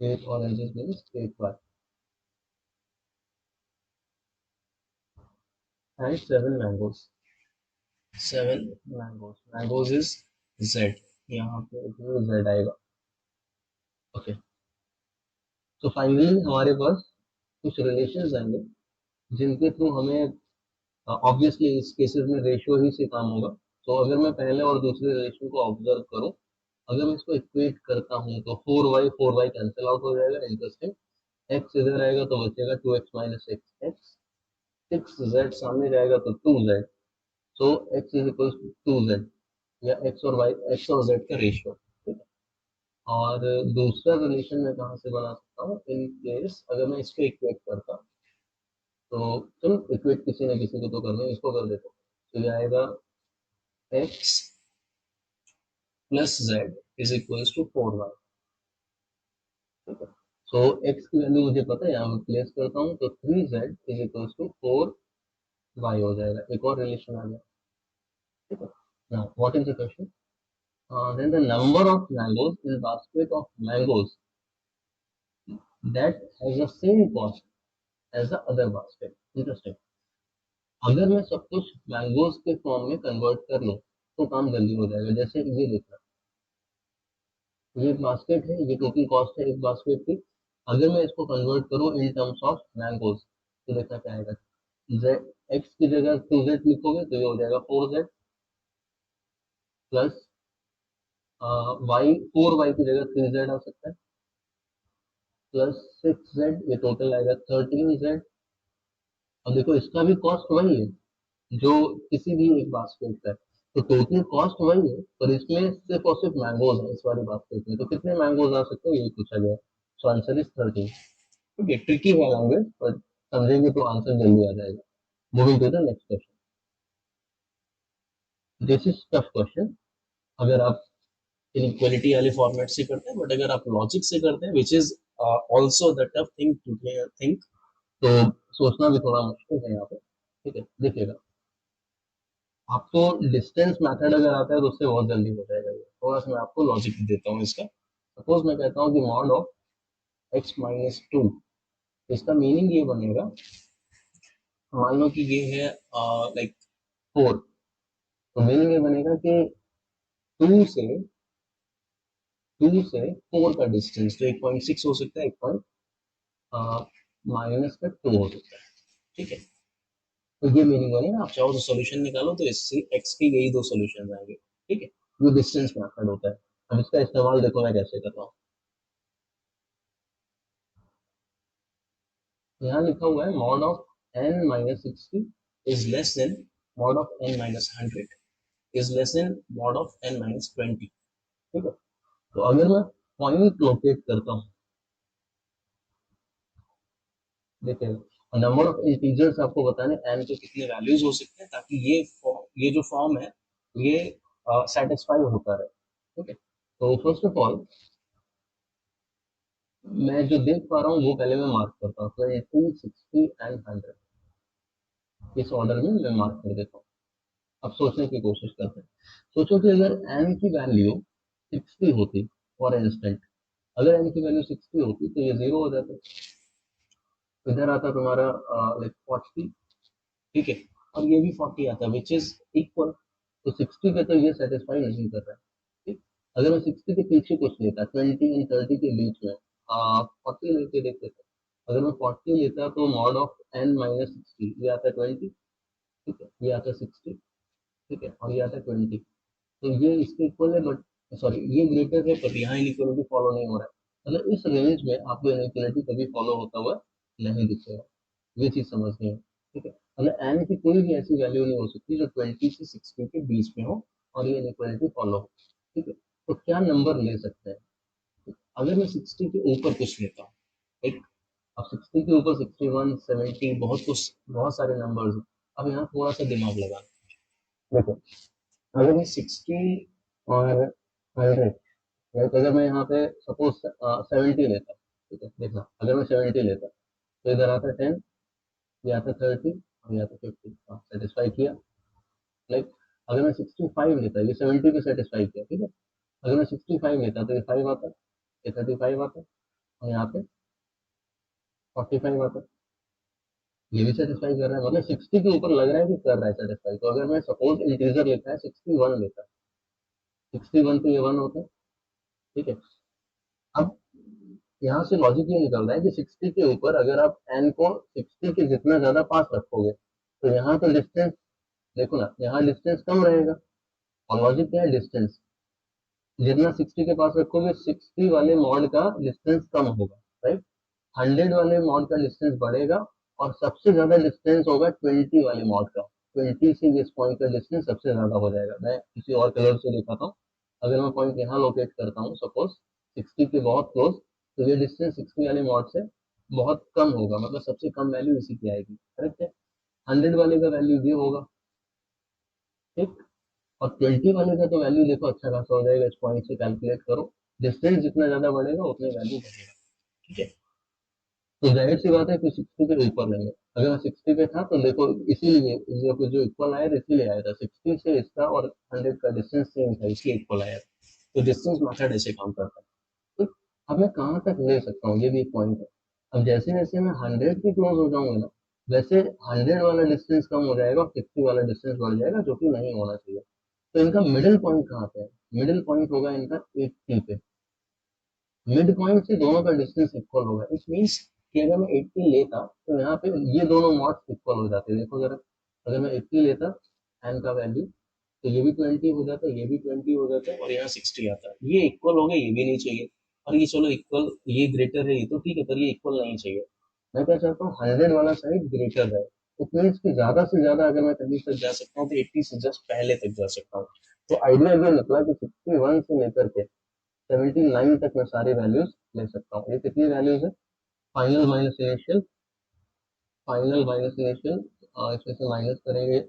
[SPEAKER 2] 8 oranges means 8y. And 7 mangoes.
[SPEAKER 1] 7
[SPEAKER 2] Mangoes.
[SPEAKER 1] mangoes is Z.
[SPEAKER 2] यहाँ पे इसमें z आएगा. Okay. तो finally हमारे पास कुछ relations आएंगे जिनके through हमें ऑब्वियसली इस केसेस में रेशियो ही से काम होगा. तो अगर मैं पहले और दूसरे रिलेशन को ऑब्जर्व करूं, अगर मैं इसको इक्वेट करता हूं तो 4y कैंसिल आउट हो जाएगा. इंटरेस्टिंग. x इधर आएगा तो बचेगा 2x माइनस x. 6z सामने जाएगा तो 2z. So x is equal to 2z या x और z का रेशियो. ठीक है. और दूसरा रिलेशन मैं कहाँ से बना सकता हूँ, इन केस अगर मैं इसको इक्वेट करता, तो चलो इक्वेट किसी न किसी को तो करना है, इसको कर देता हूँ. तो ये आएगा x
[SPEAKER 1] plus Z is equals to 4Y.
[SPEAKER 2] ठीक है. सो x की वैल्यू मुझे पता है, यहाँ मैं प्लेस करता हूँ तो 3z is equal to 4y हो जाएगा. एक और रिलेशन आ गया. ठीक है. Now what is the question? Then the number of mangoes in basket of mangoes that has the same cost as the other basket. Interesting. अगर मैं सब कुछ मैंगोज के फॉर्म में कन्वर्ट कर लूँ तो काम जल्दी हो जाएगा। जैसे ये देखना, ये बास्केट है, ये टोटल कॉस्ट है एक बास्केट की। अगर मैं इसको कन्वर्ट करूँ इन टर्म्स ऑफ मैंगोज तो देखना क्या आएगा। जेड एक्स की जगह 2z लिखोगे तो ये हो जाएगा 4z प्लस वाई, 4y की जगह 3z आ सकता है, प्लस 6z, ये टोटल आएगा 13z। और देखो इसका भी कॉस्ट वही है जो किसी भी एक बास्केट का है, तो टोटल कॉस्ट वही है, पर इसमें सिर्फ और सिर्फ मैंगोज है इस वाली बास्केट में। तो कितने मैंगोज आ सकते हैं यही पूछा गया। So answer is 13। ठीक है, ट्रिकी है लैंग्वेज, पर समझेंगे तो आंसर जल्दी आ जाएगा। Moving to the next question. This is tough question अगर आप
[SPEAKER 1] इनइक्वालिटी वाले फॉर्मेट से करते हैं, बट अगर आप लॉजिक से करते हैं, which is also the tough thing to think.
[SPEAKER 2] तो सोचना भी थोड़ा मुश्किल है यहाँ पे। ठीक है, देखिएगा, आपको डिस्टेंस मेथड अगर आता है तो उससे बहुत जल्दी हो जाएगा। ये थोड़ा सा मैं आपको लॉजिक देता हूँ इसका। सपोज मैं कहता हूँ कि mod of x minus two, इसका मीनिंग ये बनेगा, मान लो कि ये है लाइक 4, तो मीनिंग ये बनेगा कि 2 से 4 का डिस्टेंस, तो 1.6 हो सकता है, 1 पॉइंट माइनस का 2 हो सकता है। ठीक है, तो ये मीनिंग बनेगा। आप चाहो तो सोल्यूशन निकालो तो इससे एक्स के यही दो सोल्यूशन आएंगे। ठीक है, ये डिस्टेंस मेथड होता है। अब इसका इस्तेमाल देखो मैं कैसे कर रहा हूँ। यहाँ लिखा हुआ है mod of n minus 60
[SPEAKER 1] is less than mod of n minus 100 is less than mod of n minus 20।
[SPEAKER 2] ठीक है, तो अगर मैं पॉइंट लोकेट करता हूँ, देखिए नंबर ऑफ इंटीजर्स आपको बताने n के कितने वैल्यूज हो सकते हैं, ताकि ये जो फॉर्म है ये सेटिस्फाई होता रहे। ठीक है, तो फर्स्ट ऑफ ऑल मैं जो देख पा रहा हूँ वो पहले मैं मार्क करता हूँ। 20, 60 एंड 100 इस ऑर्डर में मैं मार्क कर देता हूँ। अब सोचने की कोशिश करते हैं। सोचो कि अगर n की वैल्यू 60 होती फॉर इंस्टेंट, अगर n की वैल्यू 60 होती तो ये जीरो हो जाता, इधर आता तुम्हारा लाइक 40। ठीक है, और ये भी 40 आता है विच इज इक्वल। तो 60 पे तो ये सेटिस्फाई नहीं कर रहा है। ठीक, अगर मैं 60 के पीछे कुछ लेता, 20 एंड 30 के बीच में 40 लेके देखते थे। अगर मैं 40 लेता तो मॉड ऑफ n माइनस 60, ये आता है 20। ठीक है, ये आता है 60। ठीक है, और ये आता है 20। तो ये इसके इक्वल है, बट सॉरी ये ग्रेटर है, बट यहाँ इनइक्वालिटी फॉलो नहीं हो रहा है। मतलब इस रेंज में आपको इनइक्वालिटी कभी फॉलो होता हुआ नहीं दिखेगा। ये चीज समझनी है। ठीक है, मतलब एन की कोई भी ऐसी वैल्यू नहीं हो सकती जो 20 से 60 के बीच में हो और ये इनइक्वालिटी फॉलो हो। ठीक है, तो क्या नंबर ले सकते हैं। अगर मैं 60 के ऊपर कुछ लेता हूँ, एक, अब 60 के ऊपर 61, 70, बहुत कुछ, बहुत सारे नंबर्स हैं। अब यहाँ थोड़ा सा दिमाग लगा, देखो अगर मैं 60 और 100, लाइक अगर मैं यहाँ पे सपोज 70 लेता, ठीक है, देखना अगर मैं 70 लेता तो इधर आता 10, ये आता 30 और ये आता 50, सेटिस्फाई किया। लाइक अगर मैं 65 लेता, ये 70 पे सेटिस्फाई किया। ठीक है, अगर मैं 65 लेता तो ये 5 आता, ये 35 आता, और यहाँ पे 45 आता, ये भी सेटिस्फाई कर रहा है। मतलब 60 के ऊपर लग रहा है कि कर रहा है सेटिस्फाई। तो अगर मैं सपोज इंटीजर लेता है 61 लेता, 61 पे ये 1 होता है। ठीक है, अब यहाँ से लॉजिक ये निकल रहा है कि 60 के ऊपर अगर आप n को 60 के जितना ज्यादा पास रखोगे तो यहाँ तो डिस्टेंस, देखो ना यहाँ डिस्टेंस कम रहेगा। और लॉजिक क्या है, डिस्टेंस जितना 60 के पास रखोगे 60 वाले मॉड का डिस्टेंस कम होगा, राइट। 100 वाले मॉड का डिस्टेंस बढ़ेगा और सबसे ज्यादा डिस्टेंस होगा 20 वाले मॉड का। 20 से इस पॉइंट का डिस्टेंस सबसे ज्यादा हो जाएगा। मैं किसी और कलर से दिखाता हूँ। अगर मैं पॉइंट यहाँ लोकेट करता हूँ सपोज 60 के बहुत क्लोज, तो ये डिस्टेंस 60 वाले मॉड से बहुत कम होगा, मतलब सबसे कम वैल्यू इसी की आएगी। करेक्ट है, 100 वाले का वैल्यू ये होगा। ठीक, और 20 वाले का तो वैल्यू देखो अच्छा खासा हो जाएगा, इस पॉइंट से कैलकुलेट करो। डिस्टेंस जितना ज्यादा बढ़ेगा उतने वैल्यू बढ़ेगा। ठीक है, तो जाहिर सी बात है कि 60 के ऊपर लेंगे। अगर मैं 60 पे था तो देखो इसीलिए जो इक्वल आया था इसीलिए आया था, 60 से इसका और 100 का डिस्टेंस सेम था इसलिए इक्वल आया था। तो डिस्टेंस मेथड ऐसे काम करता है। तो अब मैं कहाँ तक ले सकता हूँ ये भी एक पॉइंट है। अब जैसे जैसे मैं 100 के क्लोज हो जाऊंगा ना, वैसे 100 वाला डिस्टेंस कम हो जाएगा और 60 वाला डिस्टेंस बढ़ जाएगा, जो कि नहीं होना चाहिए। तो इनका मिडिल पॉइंट कहाँ पे है? मिडिल पॉइंट होगा इनका 80 पे। मिड पॉइंट से दोनों का डिस्टेंस इक्वल होगा। इट मीन्स कि अगर मैं 80 लेता तो यहाँ पे ये दोनों मॉड्स इक्वल हो जाते। देखो जरा, अगर मैं 80 लेता एन का वैल्यू, तो ये भी 20 हो जाता, ये भी 20 हो जाता
[SPEAKER 1] और यहाँ 60 आता है। ये इक्वल हो गए, ये भी नहीं चाहिए। और ये चलो इक्वल, ये ग्रेटर है, ये तो ठीक है, पर ये इक्वल नहीं चाहिए।
[SPEAKER 2] मैं क्या चाहता हूँ, 100 वाला साइड ग्रेटर है। इट मीन्स कि ज्यादा से ज्यादा अगर मैं कहीं
[SPEAKER 1] तक जा सकता हूँ तो 80 से जस्ट पहले तक जा सकता हूँ।
[SPEAKER 2] तो आइडिया ये निकला कि 61 से लेकर के 79 तक मैं सारी वैल्यूज ले सकता हूँ। ये कितनी वैल्यूज है? Final minus initial, final minus initial, इसमें से माइनस करेंगे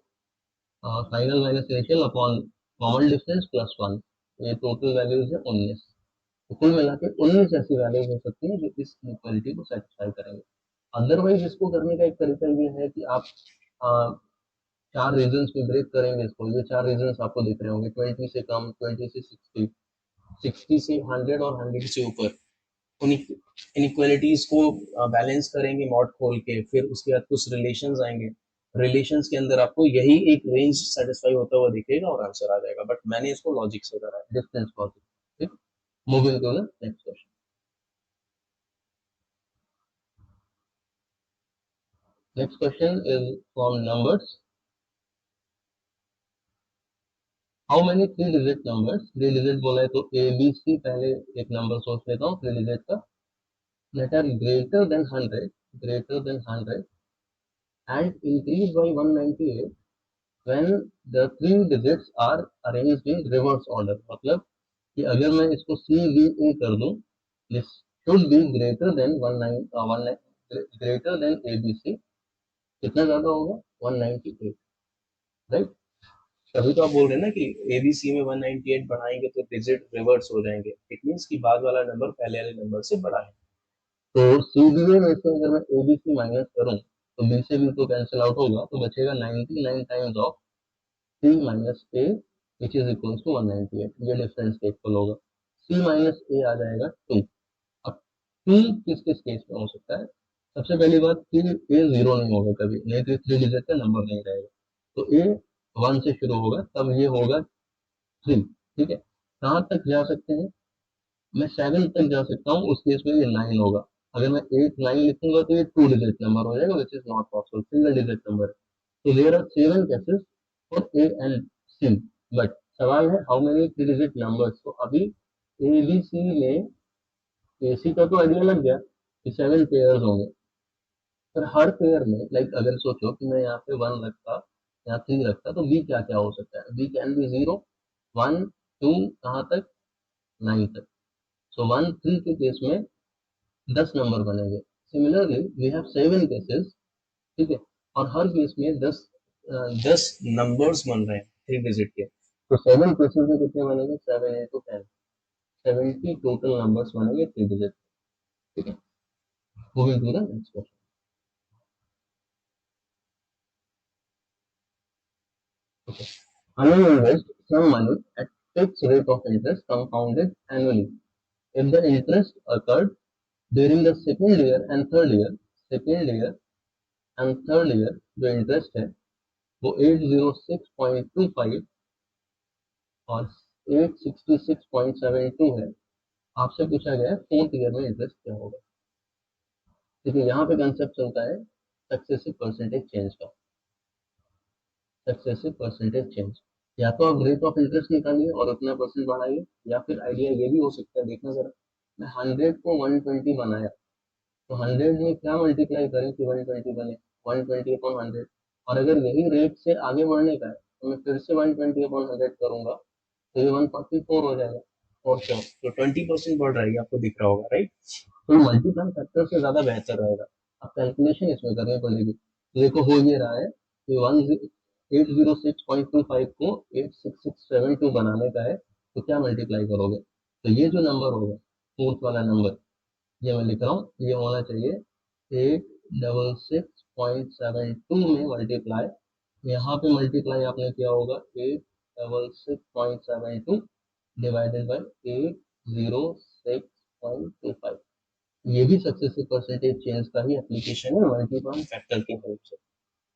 [SPEAKER 2] final minus initial upon common distance plus 1। ये टोटल वैल्यूज है 19। तो कुल मिला के 19 ऐसी वैल्यूज हो सकती है जो इस इक्वलिटी को सेटिस्फाई करेंगे। अदरवाइज इसको करने का एक तरीका ये है कि आप अ, चार रीजन में ब्रेक करेंगे इसको। ये चार रीजन आपको दिख रहे होंगे, 20 से कम, 20 से 60, 60 से 100 और 100 से ऊपर। उन इनइक्वालिटीज को बैलेंस करेंगे मॉड खोल के, फिर उसके बाद कुछ रिलेशंस आएंगे। रिलेशंस के अंदर आपको यही एक रेंज सेटिस्फाई होता हुआ दिखेगा और आंसर आ जाएगा। बट मैंने इसको लॉजिक से करा है, डिस्टेंस लॉजिक। ठीक, moving to the next question. Next question is from numbers. How many three digit numbers, three digit बोला है तो ए बी सी पहले एक नंबर सोच लेता हूँ थ्री डिजिट का, that are greater than 100, greater than 100 and increase by 198 when the three digits are arranged in reverse order। मतलब कि अगर मैं इसको सी बी ए कर दूं, this should be greater than 19 greater than A B C. कितना ज्यादा होगा? 198, राइट।
[SPEAKER 1] तभी तो आप बोल रहे हैं ना कि एबीसी में 198 बढ़ाएंगे तो डिजिट रिवर्स हो जाएंगे। इट मीन्स कि बाद वाला नंबर पहले वाले नंबर से बड़ा है।
[SPEAKER 2] तो सी बी ए में से अगर मैं ए बी सी माइनस करूं तो बी से बी तो कैंसिल आउट होगा, तो बचेगा 99 times of C minus A which is equal to 198। ये डिफरेंस के इक्वल होगा। सी माइनस ए आ जाएगा 2। अब पी किस किस केस में हो सकता है? सबसे पहली बात कि ए जीरो नहीं होगा कभी, नहीं तो थ्री डिजिट का नंबर नहीं रहेगा। तो ए 1 से शुरू होगा, तब ये होगा 3। ठीक है, कहाँ तक जा सकते हैं? मैं 7 तक जा सकता हूँ, उस केस में ये 9 होगा। अगर मैं 8 9 लिखूंगा तो ये टू डिजिट नंबर हो जाएगा, which is not possible, single digit number है। तो there are 7 cases for A and C. But सवाल है how many three digit numbers. तो अभी ए बी सी में ए सी का तो आइडिया लग गया कि 7 पेयर्स होंगे, पर हर पेयर में लाइक अगर सोचो कि मैं यहाँ पे 1 रखता, यहाँ 3 रखता, तो बी क्या क्या हो सकता है? बी कैन बी 0 1 2 कहाँ तक? 9 तक। सो 1 3 के केस में 10 नंबर बनेंगे। Similarly we have 7 cases. ठीक है, और हर केस में 10
[SPEAKER 1] 10 नंबर्स बन रहे हैं थ्री डिजिट के।
[SPEAKER 2] तो 7 केसेस में कितने बनेंगे? 7 इंटू 10, 70 टोटल नंबर्स बनेंगे थ्री डिजिट। ठीक है, moving to the next question. Okay. Anil invest some money at fixed rate of interest compounded annually. If the interest occurred during the second year and third year जो interest है वो 806.25 और 866.72 है। आपसे पूछा गया है फोर्थ ईयर में इंटरेस्ट क्या होगा। देखिए यहाँ पे कंसेप्ट चलता है सक्सेसिव परसेंटेज चेंज का। सक्सेसिव परसेंटेज चेंज, या तो आप रेट ऑफ इंटरेस्ट निकालिए और उतना परसेंट बढ़ाइए, या फिर आइडिया ये भी हो सकता है, देखना जरा, मैं 100 को 120 बनाया, तो 100 में क्या मल्टीप्लाई करें कि 120 बने? 120 अपॉन 100। और अगर यही रेट से आगे बढ़ने का है तो मैं फिर से 120 अपॉन 100 करूंगा, तो ये 144 हो जाएगा।
[SPEAKER 1] और क्या, तो 20% बढ़ रहा है, ये आपको दिख रहा होगा, राइट।
[SPEAKER 2] तो मल्टीप्लाई फैक्टर से ज्यादा बेहतर रहेगा। अब कैलकुलेशन इसमें करनी पड़ेगी। तो देखो हो ये रहा है कि 806.25 को 86672 बनाने का है, तो क्या मल्टीप्लाई करोगे? तो ये जो नंबर होगा, फोर्थ वाला नंबर, ये मैं लिख रहा हूँ, ये होना चाहिए 866.72 में मल्टीप्लाई। यहाँ पे मल्टीप्लाई आपने किया होगा 866.72 डिवाइडेड बाई 806.25। ये भी सक्सेसिव परसेंटेज चेंज का ही एप्लीकेशन है मल्टीपल फैक्टर की हेल्प से।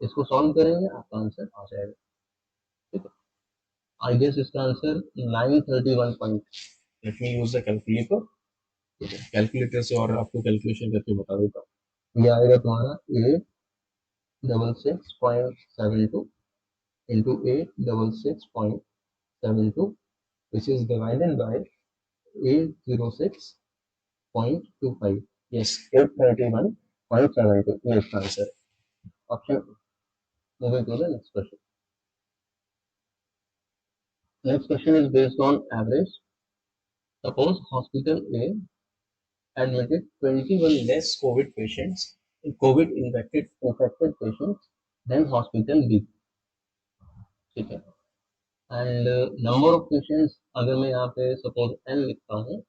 [SPEAKER 2] इसको सॉल्व करेंगे आपका आंसर आ जाएगा। ठीक है, आई गेस इसका answer 931 point.
[SPEAKER 1] Let me use the calculator. ठीक है, कैलकुलेटर से और आपको कैलकुलेशन करके बता देता हूँ।
[SPEAKER 2] ये आएगा तुम्हारा 866.72 into 866.72 which is divided by 806.25.
[SPEAKER 1] Yes,
[SPEAKER 2] 831.72 ये इसका आंसर है। Option moving to the next question. Next question is based on average. Suppose hospital A admitted 21 less COVID patients, COVID infected patients than hospital B. ठीक है, and number of patients अगर मैं यहाँ पे suppose n लिखता हूँ,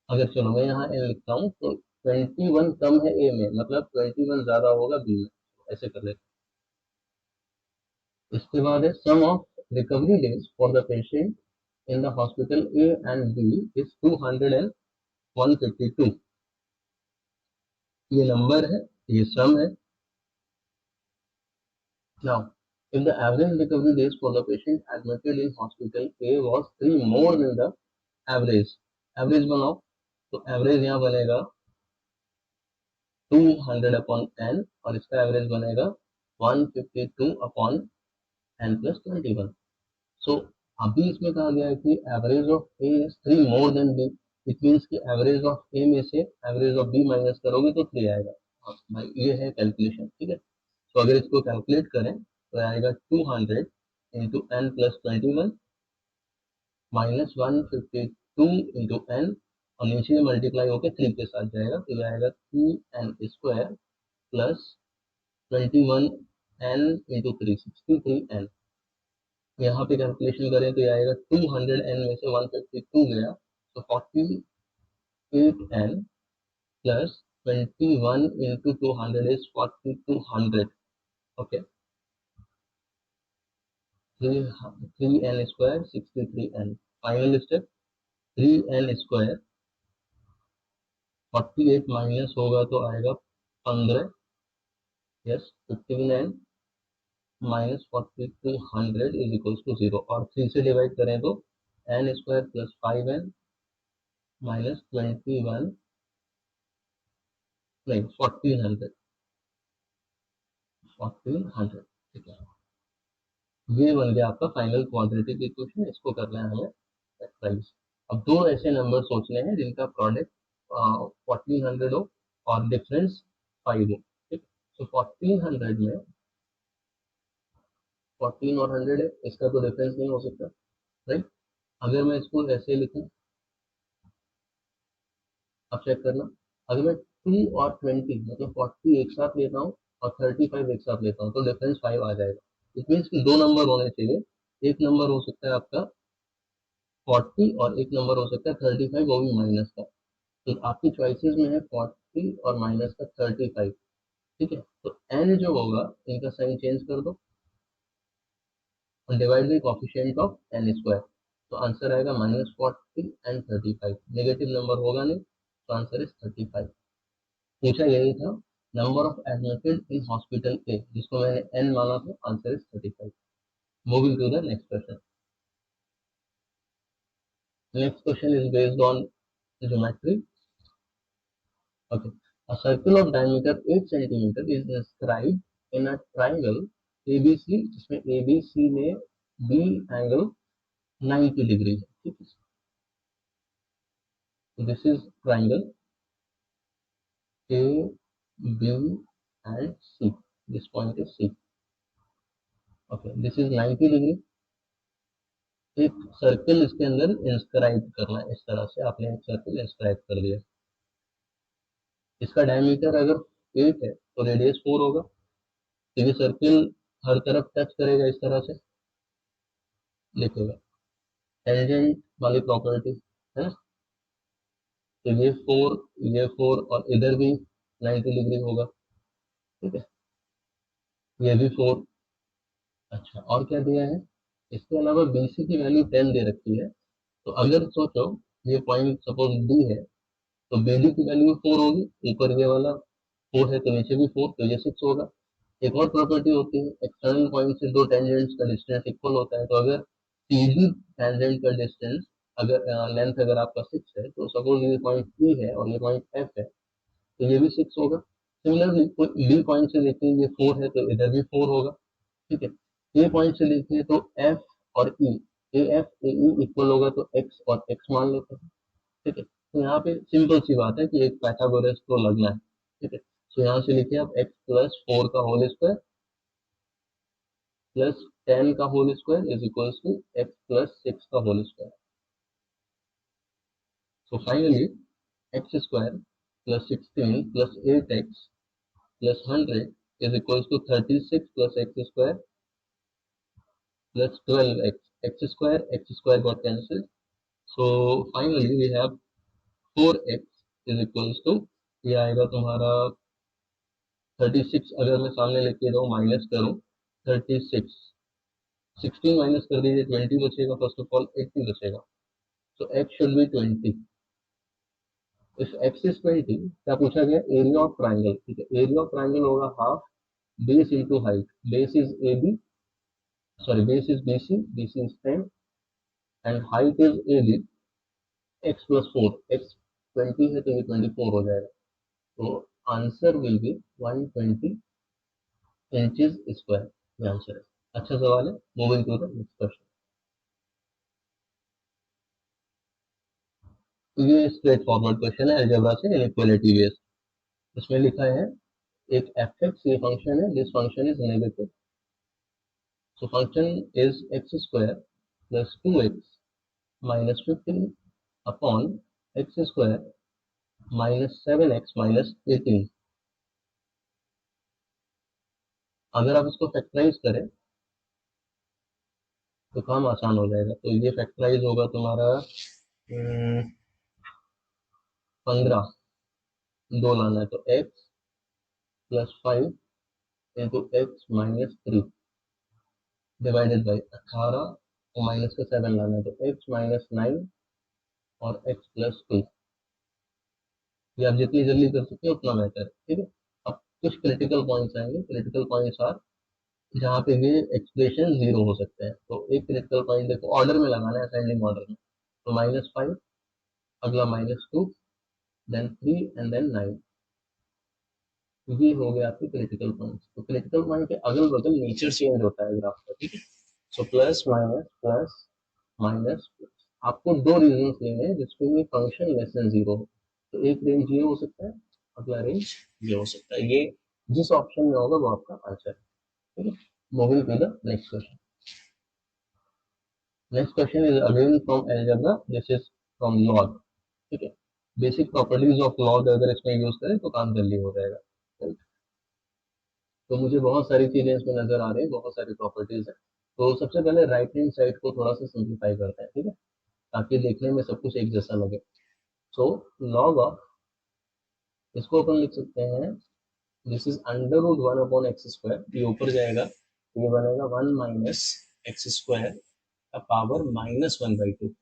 [SPEAKER 2] अगर चलो मैं यहाँ n लिखता हूँ तो 21 कम है A में, मतलब 21 ज्यादा होगा B में, ऐसे कर लेते हैं। इसके बाद है sum of recovery days for the patient in the hospital A and B is 200 and 152। ये नंबर है, ये सम है। Now, if the average recovery days for the patient admitted in hospital A was 3 more than the average, average बनाओ तो average यहाँ बनेगा 200 upon n और इसका एवरेज बनेगा 152 अपॉन n प्लस 21। सो अभी इसमें कहा गया है कि average of A is 3 more than B, it means कि एवरेज ऑफ ए में से एवरेज ऑफ बी माइनस करोगे तो 3 आएगा। हाँ भाई, ये है कैलकुलेशन। ठीक है, तो अगर इसको कैलकुलेट करें तो आएगा 200 into n plus 21 minus 152 into n और नीचे मल्टीप्लाई होकर 3 के साथ जाएगा तो ये आएगा 3n square plus 21n into 3 63n। यहाँ पे कैलकुलेशन करें तो ये आएगा 200n में से 152 गया तो 48n plus 21 into 200 is 4200। Okay, 3n square 63n। Final step 3n square 48 minus होगा तो आएगा 15, yes 15n minus 4200 is equal to 0 और 3 से डिवाइड करें तो n square plus 5n minus 21 नहीं 1400। ठीक है, ये बन गया आपका फाइनल क्वाड्रेटिक इक्वेशन। इसको करना है हमें फैक्टराइज। अब दो ऐसे नंबर सोचने हैं जिनका प्रोडक्ट 1400 हो और डिफरेंस 5 हो। ठीक, तो 1400 में 14 और 100 है, इसका तो डिफरेंस नहीं हो सकता, राइट। अगर मैं इसको ऐसे लिखूं, अब चेक करना, अगर मैं 2 और 20 मतलब 40 एक साथ लेता हूँ और 35 एक साथ लेता हूँ तो डिफरेंस 5 आ जाएगा। इट मीन्स कि दो नंबर होने चाहिए, एक नंबर हो सकता है आपका 40 और एक नंबर हो सकता है 35, वो भी माइनस का। तो आपकी चॉइसेस में है 40 और माइनस का 35। ठीक है, तो n जो होगा इनका साइन चेंज कर दो और divide by coefficient of n square, तो आंसर आएगा -40 एंड 35। नेगेटिव नंबर होगा नहीं तो आंसर इज 35। पूछा यही था number of admitted in hospital A, जिसको मैंने n माना था, answer is 35। Moving to the next question. Next question is based on geometry. Okay, a circle of diameter 8 centimeter is inscribed in a triangle ABC, जिसमें ABC में B angle 90 degree है। ठीक है, so this is triangle A B and C, this point is C। okay, this is 90 degree. एक circle इसके अंदर inscribe करना है, इस तरह से आपने एक सर्कल इंस्क्राइब कर दिया। इसका डायमीटर अगर 8 है तो रेडियस 4 होगा, तो ये सर्कल हर तरफ टच करेगा इस तरह से लिखेगा, टेंजेंट वाली प्रॉपर्टी है ना। तो ये 4 और इधर भी 90 डिग्री होगा। ठीक है, ये भी 4। अच्छा, और क्या दिया है, इसके अलावा BC की वैल्यू 10 दे रखी है। तो अगर सोचो ये पॉइंट सपोज डी है तो BD की वैल्यू 4 होगी, ऊपर ये वाला 4 है तो नीचे भी 4, तो ये 6 होगा। एक और प्रॉपर्टी होती है, एक्सटर्नल पॉइंट से दो टेंजेंट्स का डिस्टेंस इक्वल होता है, तो अगर सीधी टेंजेंट का डिस्टेंस अगर लेंथ अगर आपका 6 है, तो सपोज ये पॉइंट P है और ये पॉइंट F है, तो ये भी 6 होगा। सिमिलरली कोई B पॉइंट से देखें ये 4 है तो इधर भी 4 होगा, ठीक है। ए पॉइंट से देखें तो F और E, AF AE इक्वल होगा तो X और X मान लेते हैं, ठीक है। तो यहाँ पे सिंपल सी बात है कि एक पाइथागोरस को लगना है, ठीक है। तो यहाँ से लिखिए आप x प्लस 4 का होल स्क्वायर प्लस 10 का whole square is equals to x plus 6 का whole square. So finally x square plus 16 plus 8x plus 100 is equals to 36 plus x square plus 12x. X square got cancelled. So finally we have 4x is equals to, ये आएगा तुम्हारा 36, अगर मैं सामने लेके जाऊँ minus करूँ 36, 16 minus कर दीजिए 20 बचेगा, फर्स्ट ऑफ ऑल 80 बचेगा, तो x should be 20। If x is 20, क्या पूछा गया, एरिया ऑफ ट्राइंगल, ठीक है। एरिया ऑफ ट्राइंगल होगा half base into height, base is A B, sorry base is B C, B C is 10 and height is A B, x plus 4, X 20 है तो ये 24 हो जाएगा, तो answer will be 120 inches square, ये answer है। अच्छा सवाल है, moving to the next question. तो ये स्ट्रेट फॉरवर्ड क्वेश्चन है अलजेब्रा से, इनइक्वालिटी बेस्ड। इसमें लिखा है एक एफ एक्स ये फंक्शन है, this function is negative, so function is X square plus 2x minus 15 upon X square minus 7x minus 18। अगर आप इसको फैक्टराइज करें तो काम आसान हो जाएगा, तो ये फैक्टराइज होगा तुम्हारा 15, दो लाना है तो x plus 5 into x minus 3 divided by 18 और माइनस का 7 लाना है तो x माइनस 9 और x प्लस 2। ये आप जितनी जल्दी कर सकते हैं उतना बेहतर है, ठीक है। अब कुछ क्रिटिकल पॉइंट्स आएंगे, क्रिटिकल पॉइंट्स आर जहाँ पे ये एक्सप्रेशन जीरो हो सकते हैं। तो एक क्रिटिकल पॉइंट देखो, ऑर्डर में लगाना है, असेंडिंग ऑर्डर में, तो -5, अगला -2, देन 3 एंड देन 9, ये हो गया आपके क्रिटिकल पॉइंट। तो क्रिटिकल पॉइंट के अगल बगल नेचर चेंज होता है ग्राफ का, ठीक है। So plus minus plus minus plus, आपको दो रीजन लेने हैं जिसमें ये फंक्शन लेस देन जीरो हो। तो एक रेंज ये हो सकता है, अगला रेंज ये हो सकता है, ये जिस ऑप्शन में होगा वो आपका आंसर है, ठीक है। Moving to the next question. Next question is again from algebra, this is from log, ठीक है। बेसिक प्रॉपर्टीज ऑफ लॉग अगर इसमें यूज करें तो काम जल्दी हो जाएगा, right? तो मुझे बहुत सारी चीजें इसमें नजर आ रही है, बहुत सारी प्रॉपर्टीज है। तो सबसे पहले राइट हैंड साइड को थोड़ा सा सिंप्लीफाई करते हैं, ठीक है, ताकि देखने में सब कुछ एक जैसा लगे। सो लॉग ऑफ, इसको अपन लिख सकते हैं, this is under root 1/x², ये ऊपर जाएगा तो ये बनेगा 1 माइनस एक्स स्क्वायर का पावर -1/2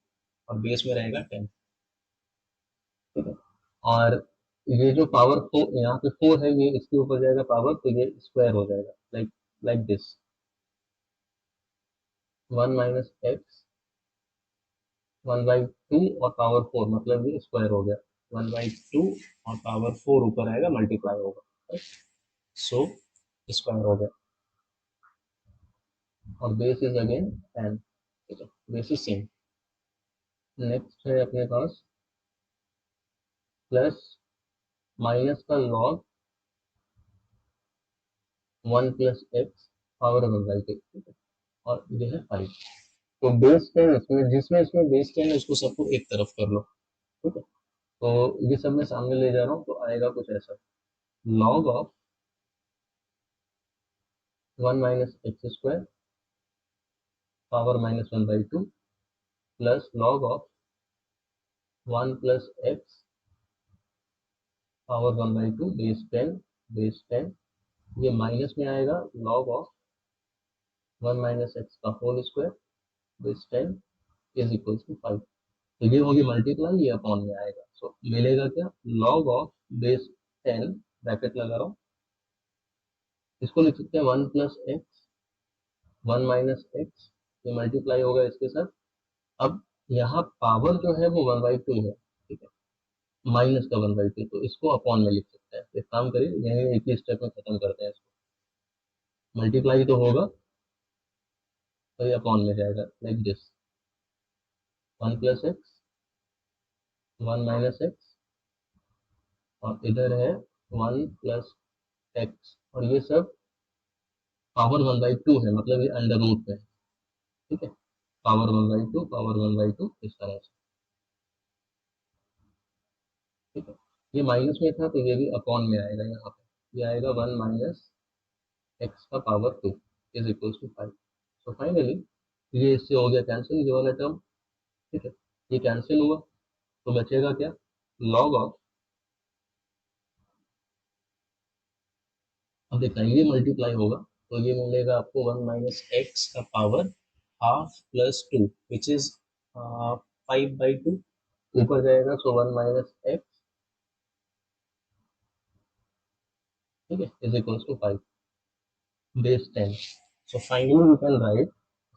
[SPEAKER 2] और बेस में रहेगा 10, ठीक है। और ये जो पावर 4 यहाँ पे 4 है, ये इसके ऊपर जाएगा पावर, तो ये स्क्वायर हो जाएगा, like like this, 1 minus x 1/2 और पावर 4, मतलब ये स्क्वायर हो गया, 1/2 और पावर 4 ऊपर आएगा, मल्टीप्लाई होगा, सो स्क्वायर हो गया, और बेस इज अगेन 10, ठीक है, बेस इज सेम। नेक्स्ट है अपने पास प्लस माइनस का लॉग 1 प्लस एक्स पावर 1/2, ठीक है, और ये है 5। तो बेस 10 इसमें, जिसमें इसमें बेस 10 है उसको सबको एक तरफ कर लो, ठीक है। तो ये सब मैं सामने ले जा रहा हूँ तो आएगा कुछ ऐसा, log of 1 minus X square power -1/2 plus log of 1 plus X power 1/2 base 10, base 10, ये माइनस में आएगा लॉग ऑफ 1 माइनस एक्स का whole square base 10 is equal to 5। तो ये होगी मल्टीप्लाई, ये अपॉन में आएगा। सो मिलेगा क्या, लॉग ऑफ बेस 10 ब्रैकेट लगा रहा हूँ, इसको लिख सकते हैं 1 प्लस एक्स 1 माइनस एक्स, ये मल्टीप्लाई होगा इसके साथ। अब यहाँ पावर जो है वो 1/2 है, ठीक है, माइनस का 1/2, तो इसको अपॉन में लिख सकते हैं। एक काम करिए, यही एक ही स्टेप में खत्म करते हैं इसको। मल्टीप्लाई तो होगा तो ये अपॉन में जाएगा, like this, 1 plus x 1 minus x, और इधर है 1 प्लस एक्स, और ये सब पावर 1/2 है, मतलब ये अंडर रूट में है, ठीक है, पावर 1/2 पावर 1/2 इस तरह से, ठीक है। ये माइनस में था तो ये भी अपॉन में आएगा, यहाँ पे ये आएगा 1 माइनस एक्स का power 2 is equal to 5। So finally ये इससे हो गया कैंसिल, ये वाला टर्म, ठीक है, ये कैंसिल हुआ, तो बचेगा क्या, लॉग ऑफ, अब देखना ये मल्टीप्लाई होगा तो ये मिलेगा आपको 1 माइनस एक्स का power half plus 2 which is 5/2, ऊपर जाएगा, सो 1 माइनस एक्स, ठीक है, is equal to 5 base 10। So finally you can write,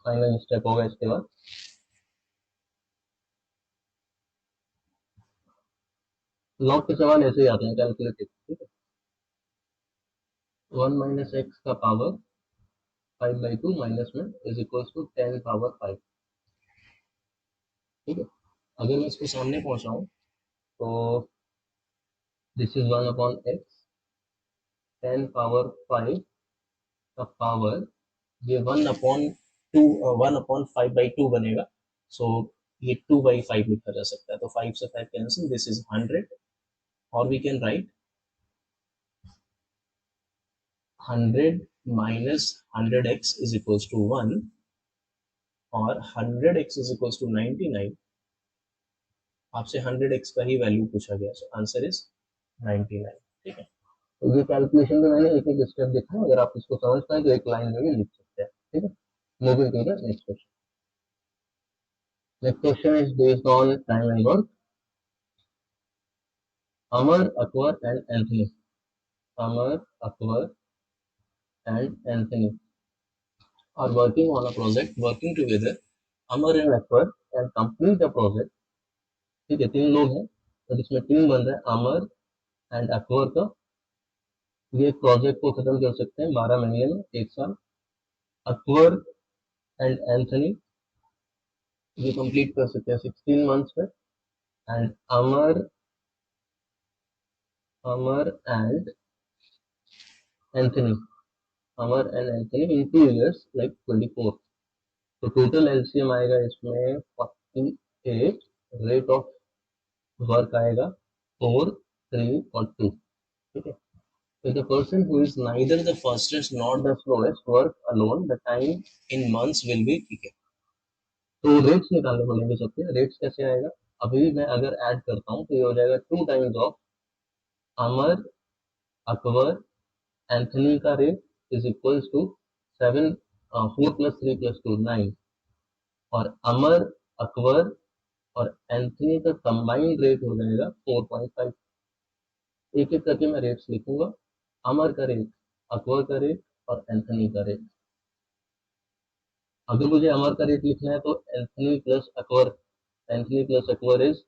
[SPEAKER 2] final step होगा इसके बाद, लॉग के सवाल ऐसे ही आते हैं कैलकुलेटिव, ठीक है, 1 माइनस एक्स का पावर 5/2 माइनस में इज इक्वल टू 10 पावर 5, ठीक है। अगर मैं इसको सामने पहुंचाऊं तो this is 1 upon x 10 power 5 का पावर, ये 1/5/2 बनेगा, सो ये 2/5 लिखा जा सकता है, तो 5 से 5 कैंसिल, दिस इज 100, और we can write 100 minus 100x is equals to 1, और 100x इज इक्वल्स टू 99, आपसे 100x का ही वैल्यू पूछा गया, सो आंसर इज 99, ठीक है। तो ये कैलकुलेशन में मैंने एक एक स्टेप देखा है, अगर आप इसको समझ पाए तो एक लाइन में भी लिख सकते हैं, ठीक है। Moving to the next question. Next question is based on time and work. Amar, Akbar and Anthony, Amar, Akbar and Anthony are working on a project. Working together, Amar and Akbar can complete the project. ठीक है, तीन लोग हैं तो इसमें team बन रहा है अमर एंड अकबर का, ये प्रोजेक्ट को खत्म कर सकते हैं 12 महीने में, एक साल। अकबर एंड एंथनी ये कंप्लीट कर सकते हैं 16 मंथ्स में, and Amar, Amar and Anthony, Amar and Anthony in 2 years like 24। तो टोटल एलसीएम आएगा इसमें 48, रेट ऑफ वर्क आएगा 4, 3 और 2, ठीक है। So the person who is neither the fastest nor the slowest work alone, the time in months will be, ठीक है। तो रेट्स निकालने पड़ेंगे सबके, रेट्स कैसे आएगा, अभी मैं अगर ऐड करता हूँ तो ये हो जाएगा 2 times of Amar, Akbar, Anthony का rate is equals to 7, 4 plus 3 plus 2 9, और अमर, अकबर और एंथनी का कंबाइंड रेट हो जाएगा 4.5। एक एक करके मैं रेट्स लिखूंगा, अमर का रेट, अकबर का रेट और एंथनी का रेट। अगर मुझे अमर का रेट लिखना है तो Anthony plus Akbar, Anthony plus Akbar is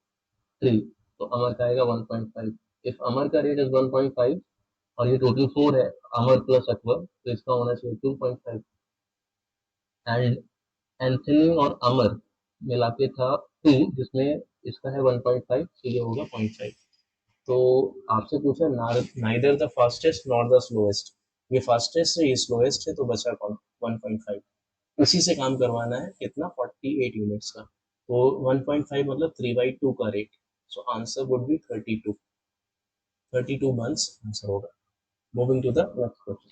[SPEAKER 2] 3, तो अमर का आएगा 1.5। इफ अमर का रेट इज 1.5 और ये टोटल 4 है, अमर प्लस अकबर, तो इसका होना चाहिए 2.5, एंड एंथनी और अमर मिला के था 2, जिसमें इसका है 1.5, तो ये होगा 0.5। तो आपसे पूछा neither the fastest nor the slowest, ये फास्टेस्ट है ये स्लोएस्ट है, तो बचा कौन, 1.5, उसी से काम करवाना है, कितना, 48 यूनिट्स का, तो 1.5 मतलब 3/2 का rate, so answer would be 32, 32 months answer होगा। Moving to the next question.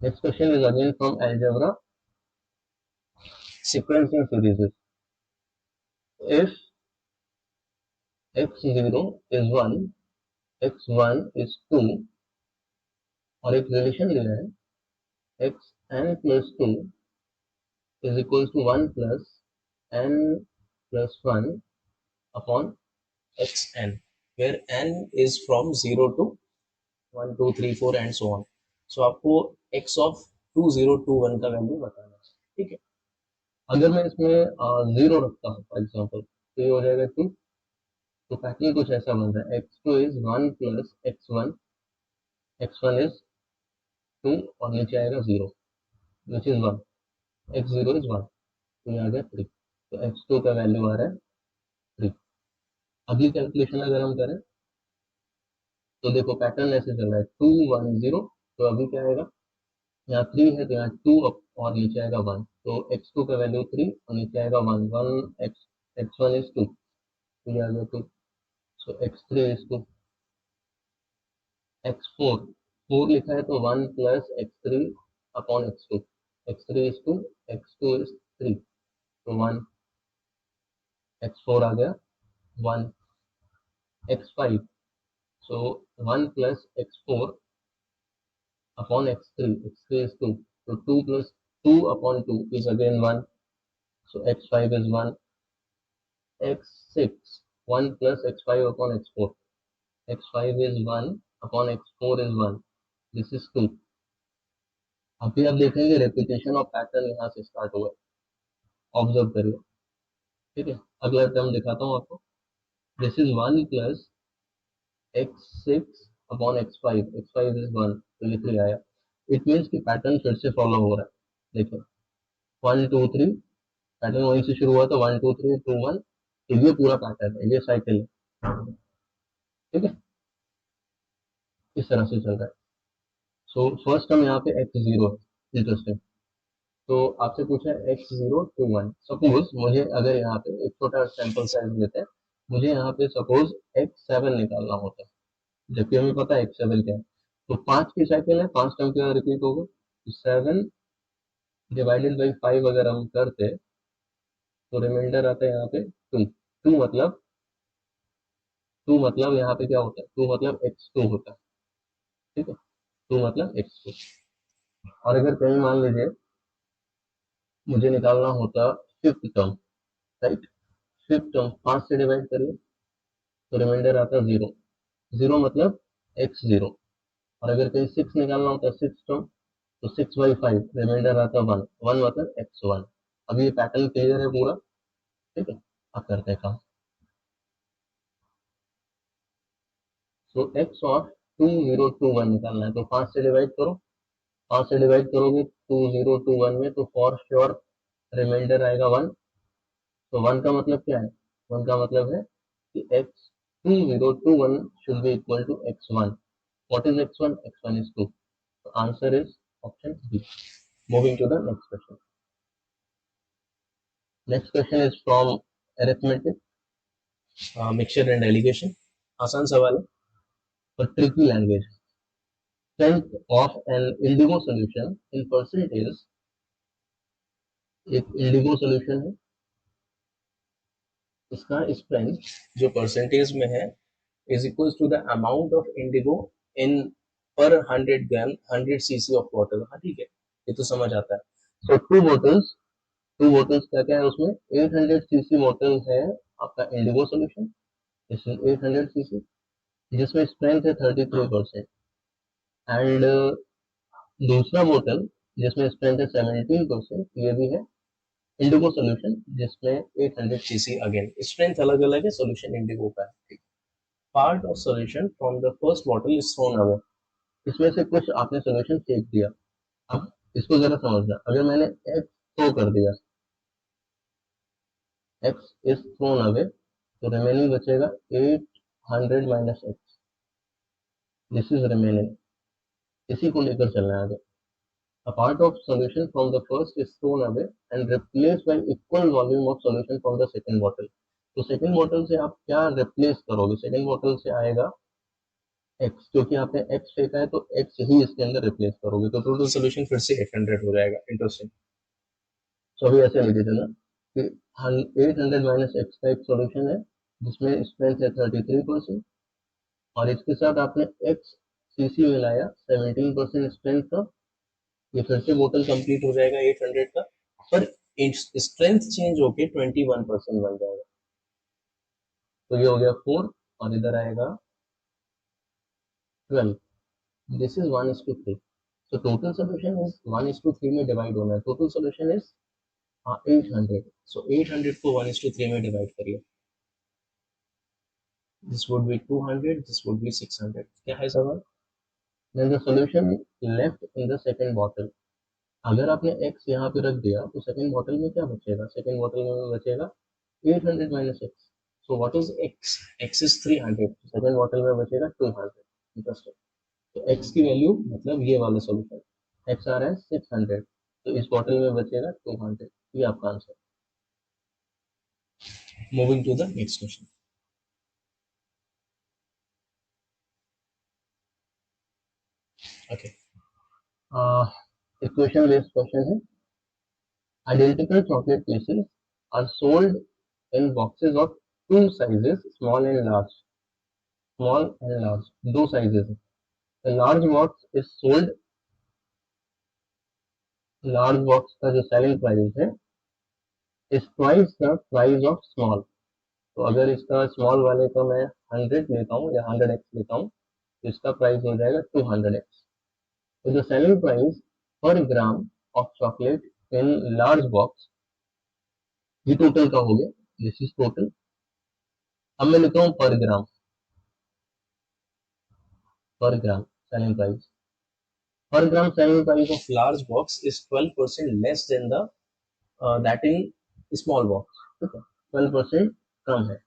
[SPEAKER 2] Next question is again from algebra, sequencing series। if x0 is 1, x1 is 2, और एक रिलेशन लिया है xn plus 2 is equals to 1 plus n plus 1 upon
[SPEAKER 1] xn, where n is from 0 to 1 2 3 4 and so on. So आपको x of 2021 का value बताना है, ठीक है।
[SPEAKER 2] अगर मैं इसमें 0 रखता हूँ फॉर एग्जाम्पल, तो ये हो जाएगा 2। तो पैटर्न कुछ ऐसा बन रहा है, x2 is 1 plus x1 is 2 और नीचे आएगा 0 विच इज 1, x0 इज 1, तो ये आ गया 3। तो x2 का वैल्यू आ रहा है 3। अगली कैलकुलेशन अगर हम करें तो देखो पैटर्न ऐसे चल रहा है 2 1 0, तो अभी क्या आएगा, यहाँ 3 है तो यहाँ 2 और नीचे आएगा 1, तो x2 का वैल्यू 3 और नीचे आएगा 1 1 x1 इज 2, तो ये आ गया 2। सो x3 इज 2, x4 4 लिखा है तो 1 plus x3 upon x2, x3 is 2, x2 is 3, तो 1, x4 आ गया 1, x5, so 1 plus x4 upon x3, x3 is 2, so 2 plus 2 upon 2 is again 1, so x5 is 1, x6 1 plus x5 upon x4, x5 is 1 upon x4 is 1, this is 2। अभी आप देखेंगे repetition of pattern यहाँ से start हुआ है, observe करिए, ठीक है। अगला टर्म दिखाता हूँ आपको, this is 1 plus x6 upon x5, x5 is 1, तो ये 3 आया। इट मीन्स कि पैटर्न फिर से फॉलो हो रहा है, देखिए 1 2 3, पैटर्न वहीं से शुरू हुआ था 1 2 3 2 1, तो ये पूरा पैटर्न है, ये साइकिल है, ठीक है, इस तरह से चल रहा है। सो फर्स्ट टर्म यहाँ पे x0 है, इंटरेस्टिंग। तो आपसे पूछा है x0 to 1, सपोज मुझे अगर यहाँ पे एक छोटा सैंपल साइज लेते हैं, मुझे यहाँ पे सपोज x7 निकालना होता है, जबकि हमें पता है x7 क्या है। तो 5 की साइकिल है, 5 टर्म क्या रिपीट होगा, तो 7 डिवाइडेड बाई 5 अगर हम करते तो रिमाइंडर आता है यहाँ पे 2। 2 मतलब यहाँ पे क्या होता है, 2 मतलब x2 होता है, ठीक है, 2 मतलब x2। और अगर कहीं मान लीजिए मुझे निकालना होता fifth term, right, fifth term 5 से डिवाइड करिए तो रिमाइंडर आता 0, 0 मतलब x0। और अगर कहीं 6 निकालना होता सिक्स टर्म, तो 6 बाई 5 रिमाइंडर आता 1, 1 मतलब x1। अब ये पैटर्न क्लियर है पूरा, ठीक है। अब करते हैं काम। सो x और 2021 निकालना है, तो 5 से डिवाइड करो, 5 से डिवाइड करोगे 2021 में, तो फॉर श्योर रिमाइंडर आएगा 1। तो 1 का मतलब क्या है, 1 का मतलब है कि x 2021 should be equal to x1। what is x1, x1 is 2, so answer is option B। moving to the next question, next question is from arithmetic,
[SPEAKER 1] mixture and allegation, आसान सवाल है।
[SPEAKER 2] for tricky language, strength of an indigo solution in percentage, एक indigo solution है, इसका strength
[SPEAKER 1] जो percentage में है is equal to the amount of indigo in per 100 gram 100 CC of water. हाँ ठीक है, ये तो समझ आता है।
[SPEAKER 2] सो टू बोटल्स क्या क्या है उसमें, 800 सीसी बोतल है आपका इंडिगो सॉल्यूशन, इसमें 800 सीसी, जिसमें स्ट्रेंथ है 33%, एंड दूसरा बोतल जिसमें स्ट्रेंथ है 17%, ये भी है इंडिगो सॉल्यूशन जिसमें 800
[SPEAKER 1] सीसी, अगेन स्ट्रेंथ अलग अलग है, सॉल्यूशन इंडिगो का है। Part of solution from the first bottle is thrown away,
[SPEAKER 2] इसमें से कुछ आपने सॉल्यूशन फेंक दिया। अब इसको जरा समझना, अगर मैंने x थ्रो कर दिया, x इज थ्रोन अवे, तो रिमेनिंग बचेगा 800 minus x, this is remaining, इसी को लेकर चलना है आगे। A part of solution from the first is thrown away and replaced by equal volume of solution from the second bottle। तो second bottle से आप क्या रिप्लेस करोगे, सेकंड बॉटल से आएगा x, क्योंकि आपने x फेंका है तो x ही इसके अंदर रिप्लेस करोगे, तो
[SPEAKER 1] टोटल सोल्यूशन फिर से 800 हो जाएगा। इंटरेस्टिंग।
[SPEAKER 2] तो अभी ऐसे लिखे चलना कि 800 माइनस x का एक सॉल्यूशन है जिसमें स्ट्रेंथ है 33%, और इसके साथ आपने x सीसी मिलाया 17% स्ट्रेंथ का, ये फिर से बोतल कंप्लीट हो जाएगा 800 का, पर
[SPEAKER 1] स्ट्रेंथ चेंज होके 21% बन जाएगा। तो ये हो गया 4 और इधर आएगा 12। This is 1:3। So total solution is 1:3 में डिवाइड होना है। Total solution is 800। So 800 को 1:3 में डिवाइड करिए। This would be 200, this would be 600। क्या है सवाल? Then the solution left in the second bottle। अगर आपने x यहाँ पे रख दिया तो सेकंड बॉटल में क्या बचेगा? सेकंड बॉटल में बचेगा 800 minus x। So what is x? x is 300। Second bottle में बचेगा 200। इंटरेस्टिंग। तो x की वैल्यू मतलब ये वाला सॉल्यूशन x आ रहा है 600, तो इस बॉटल में बचेगा 200। ये आपका answer. Moving to the next question. Okay, equation based question है। Identical chocolate pieces are sold in boxes of two sizes, small and large। Small and large, दो sizes हैं। The large box is sold, large box का जो selling price है is twice the price of small। तो अगर इसका small वाले का मैं 100 लेता हूँ या 100x लेता हूँ तो इसका प्राइस हो जाएगा 200x। तो the selling price per gram of chocolate in large box, ये टोटल का हो गया, दिस इज टोटल। अब मैं लेता हूँ पर ग्राम, per gram selling price। Per gram selling price of large box is 12% less than the that in small box। ठीक है, 12% कम है।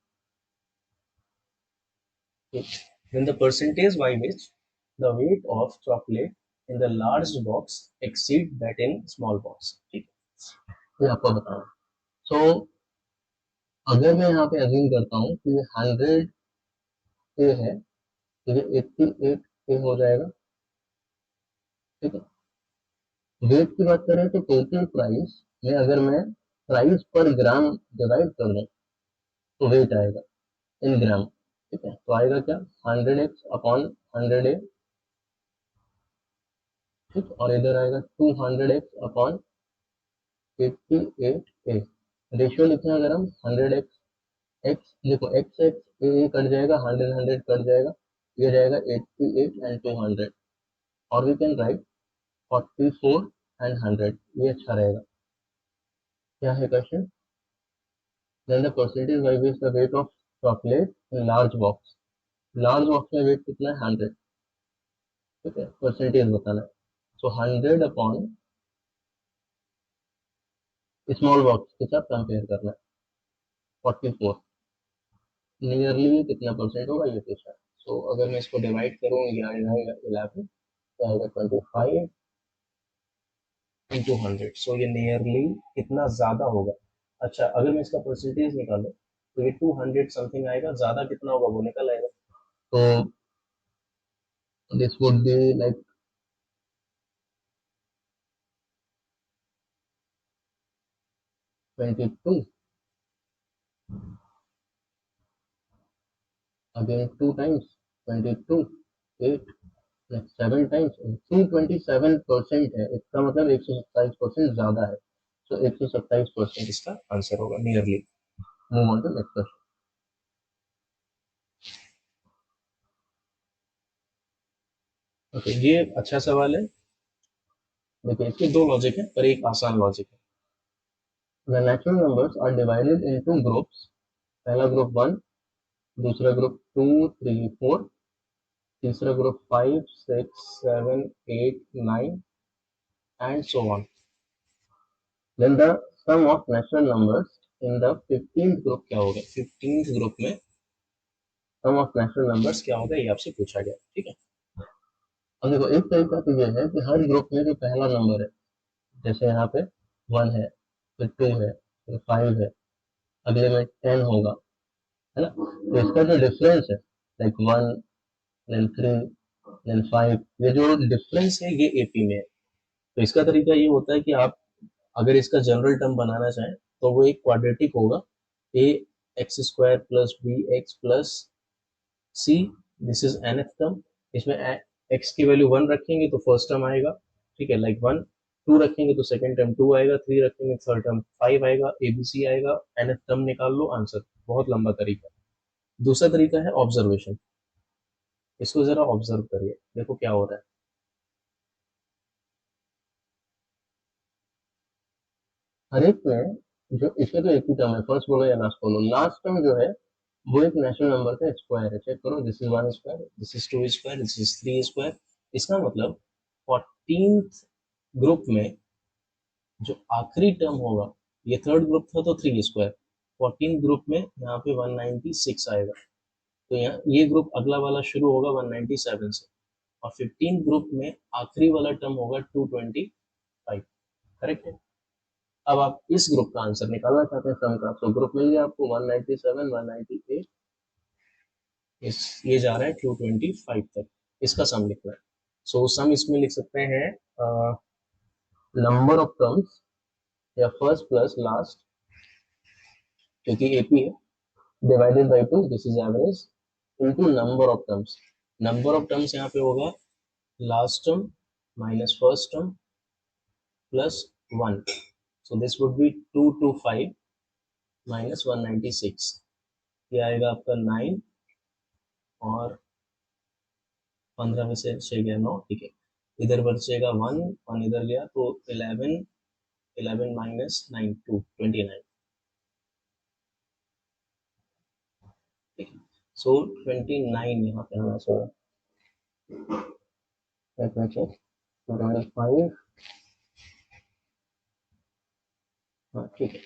[SPEAKER 1] Then the percentage by which the weight of chocolate in the large box exceed that in small box। ठीक है, ये आपको बताना। So अगर मैं यहाँ पे अज्यूम करता हूँ कि 100 ए है तो ये 88 ए हो जाएगा। ठीक है, वेट की बात करें तो टोटल प्राइस में अगर मैं प्राइस पर ग्राम डिवाइड कर दूं तो वेट आएगा इन ग्राम। ठीक है, तो आएगा क्या 100x अपॉन 100a। ठीक, और इधर आएगा 200x अपॉन 88a। रेशियो लिखें अगर हम 100x, x देखो x x a कट जाएगा, 100 100 कट जाएगा, ये जाएगा 88 एंड 200। और वी कैन राइट 44 एंड 100, ये अच्छा रहेगा। क्या है question? Then the percentage by which the weight of chocolate in large box, large box में weight कितना है 100। ठीक है, परसेंटेज बताना है। सो 100 अपॉन स्मॉल बॉक्स के साथ कंपेयर करना है, 44। नियरली कितना परसेंट होगा ये पूछा है। सो अगर मैं इसको डिवाइड करूँ, ये आएगा 11 तो आएगा 25 इंटू 100। सो ये नियरली कितना ज्यादा होगा। अच्छा, अगर मैं इसका परसेंटेज निकालूं तो ये 200 समथिंग आएगा, ज्यादा कितना होगा वो निकल आएगा। तो this would be like 22 again 2 times 22 8 7 times 227% है, इसका मतलब 127% ज्यादा है। तो 127% इसका आंसर होगा nearly. Move on to next question. Okay, ये अच्छा सवाल है। देखिए इसके दो लॉजिक है पर एक आसान लॉजिक है। The natural numbers are divided into groups। पहला ग्रुप 1, दूसरा ग्रुप 2 3 4, तीसरा group 5 6 7 8 9 and so on। Then the sum of natural numbers in the 15th group क्या होगा? 15th ग्रुप में सम ऑफ नेचुरल नंबर्स क्या होगा ये आपसे पूछा गया। ठीक है, अब देखो एक तरीका तो ये है कि हर ग्रुप में जो पहला नंबर है, जैसे यहाँ पे 1 है, फिर 2 है, फिर 5 है, अगले में 10 होगा, है ना। तो इसका जो डिफरेंस है लाइक 1 देन 3 देन 5, ये जो डिफरेंस है ये एपी में है। तो इसका तरीका ये होता है कि आप अगर इसका जनरल टर्म बनाना चाहें तो वो एक क्वाड्रेटिक होगा, a x square plus b x plus c, this is nth term. इसमें एक्स की वैल्यू 1 रखेंगे तो फर्स्ट टर्म आएगा। ठीक है, लाइक 1 टू रखेंगे तो सेकंड टर्म टू आएगा, थ्री रखेंगे थर्ड टर्म फाइव आएगा, एबीसी आएगा, nth टर्म निकाल लो, आंसर। बहुत लंबा तरीका। दूसरा तरीका है ऑब्जर्वेशन। इसको जरा ऑब्जर्व करिए, देखो क्या हो रहा है। हर एक में जो इसमें तो एक ही टर्म है, फर्स्ट बोलो या लास्ट बोलो, लास्ट टर्म जो है वो एक नेचुरल नंबर का स्क्वायर है। चेक करो, this is one square, this is two square, this is three square. इसका मतलब 14th ग्रुप में जो आखिरी टर्म होगा, ये थर्ड ग्रुप था तो थ्री स्क्वायर, 14th ग्रुप में यहाँ पे 196 आएगा। तो यहाँ ये ग्रुप अगला वाला शुरू होगा 197 से, और 15th ग्रुप में आखिरी वाला टर्म होगा 225। करेक्ट है। अब आप इस ग्रुप का आंसर निकालना चाहते हैं सम का, तो ग्रुप मिल गया आपको 197, 198, इस ये जा रहा है 225 तक, इसका सम लिखना है। सो सम इसमें लिख सकते हैं नंबर ऑफ टर्म्स, या फर्स्ट प्लस लास्ट, क्योंकि एपी है, divided by two, this is average, into number of terms. Number of terms यहाँ पे होगा last term minus first term plus one, so this would B 225 minus 196, ये आएगा आपका 9, और 15 में से 6 गया 9, ठीक है। इधर बचेगा वन, वन इधर गया तो 11, 11 माइनस 9, 29, ठीक है। सो 29 यहाँ पे हमारा सो 25, हाँ ठीक है,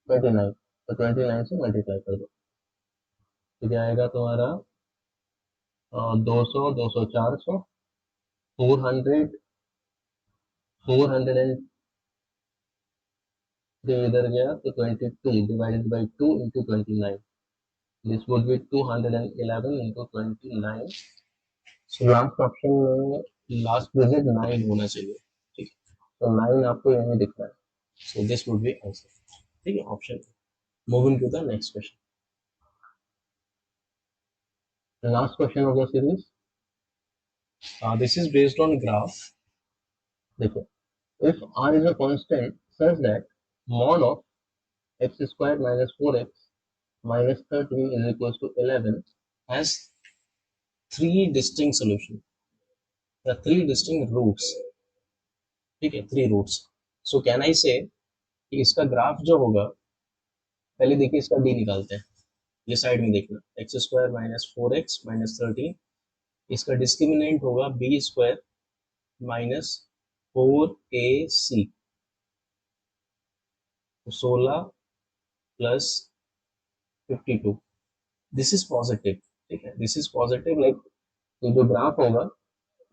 [SPEAKER 1] 29, तो 29 से मल्टीप्लाई कर दो, तो क्या आएगा तुम्हारा 200, 200, 400, 400, 403 इधर गया तो 22 divided by 2 into 29, this would B 211 into 29। So last option में लास्ट डिजिट 9 होना चाहिए, ठीक है, तो 9 आपको यहीं दिख रहा है, so this would be answer, ठीक है, option. Moving to the next question, last question of the series, this is based on graph. देखो, if r is a constant such that mod of x square minus 4x minus 13 is equals to 11 has three distinct solution, the three distinct roots, ठीक है, three roots. So can I say कि इसका graph जो होगा, पहले देखिए इसका D निकालते हैं, ये साइड में देखना, x square minus 4x minus 13, इसका डिस्क्रिमिनेंट होगा बी स्क्वायर माइनस 4ac, तो 16 प्लस 52, दिस इज पॉजिटिव, ठीक है, दिस इज पॉजिटिव, लाइक तो जो ग्राफ होगा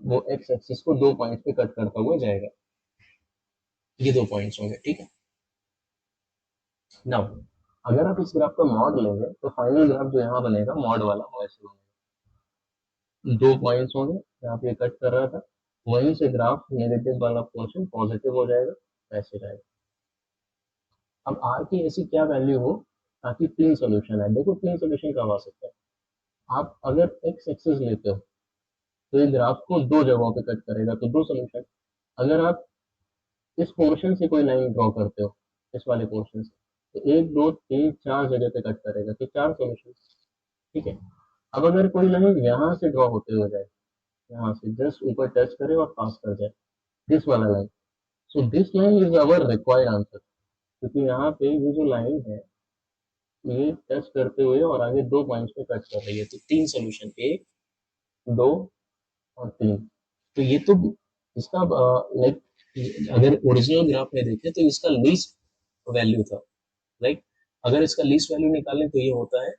[SPEAKER 1] वो एक्स एक्सिस को दो पॉइंट पे कट करता हुआ जाएगा, ये दो पॉइंट्स होंगे, ठीक है। नाउ अगर आप इस ग्राफ का मॉड लेंगे तो फाइनल ग्राफ जो यहाँ बनेगा मॉड वाला वो ऐसे बनेगा, दो पॉइंट्स होंगे यहाँ पे कट कर रहा था, वहीं से ग्राफ नेगेटिव वाला पोर्शन पॉजिटिव हो जाएगा, ऐसे रहेगा। अब आर की ऐसी क्या वैल्यू हो ताकि तीन सोल्यूशन है, देखो तीन सोल्यूशन कब आ सकते हैं, आप अगर एक्स एक्सिस लेते हो तो ये ग्राफ को दो जगहों पे कट करेगा, तो दो सोल्यूशन। अगर आप इस पोर्शन से कोई लाइन ड्रॉ करते हो, इस वाले पोर्शन से, तो एक दो तीन चार जगह पे कट करेगा, तो चार सोल्यूशन, ठीक है। अब अगर कोई लाइन यहाँ से ड्रॉ होते हुए जाए, यहाँ से जस्ट ऊपर टच करे और पास कर जाए, दिस वाला line, so this line is our required answer, क्योंकि यहाँ पे ये जो लाइन है ये टच करते हुए और आगे दो पॉइंट्स पे कट कर रही है, तो तीन सोल्यूशन, एक, दो और तीन। तो ये तो इसका लाइक अगर ओरिजिनल ग्राफ में देखें तो इसका लीस्ट वैल्यू था, राइट। अगर इसका लीस्ट वैल्यू निकालें तो ये होता है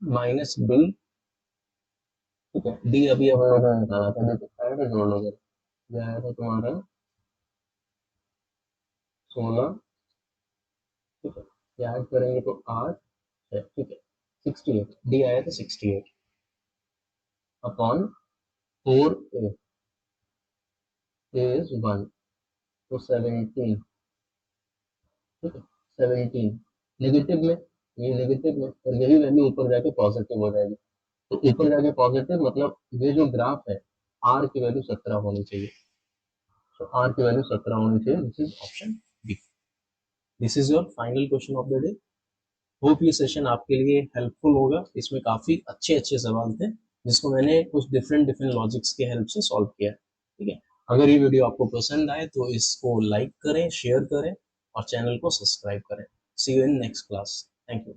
[SPEAKER 1] माइनस डी, ठीक है, डी अभी हम लोगों ने निकाला था, देखो साइड में जोड़ लोगे, ये आया था तुम्हारा 16, ठीक है, ये ऐड करेंगे तो 8 है, ठीक है, 68, डी आया था 68 अपॉन 4a, a इज 1, तो 17, ठीक है, 17 नेगेटिव में, ये नेगेटिव में, और यही वैल्यू ऊपर जाके पॉजिटिव हो जाएगी, तो ऊपर जाके पॉजिटिव मतलब ये जो ग्राफ है आर की वैल्यू 17 होनी चाहिए,
[SPEAKER 2] तो आर की वैल्यू 17 होनी चाहिए, this is
[SPEAKER 1] option B. This is your final question of the day. Hope ये सेशन आपके लिए हेल्पफुल होगा। इसमें काफी अच्छे अच्छे सवाल थे जिसको मैंने कुछ डिफरेंट डिफरेंट लॉजिक्स के हेल्प से सॉल्व किया। ठीक है, अगर ये वीडियो आपको पसंद आए तो इसको लाइक करें, शेयर करें और चैनल को सब्सक्राइब करें। See you in next class. Thank you.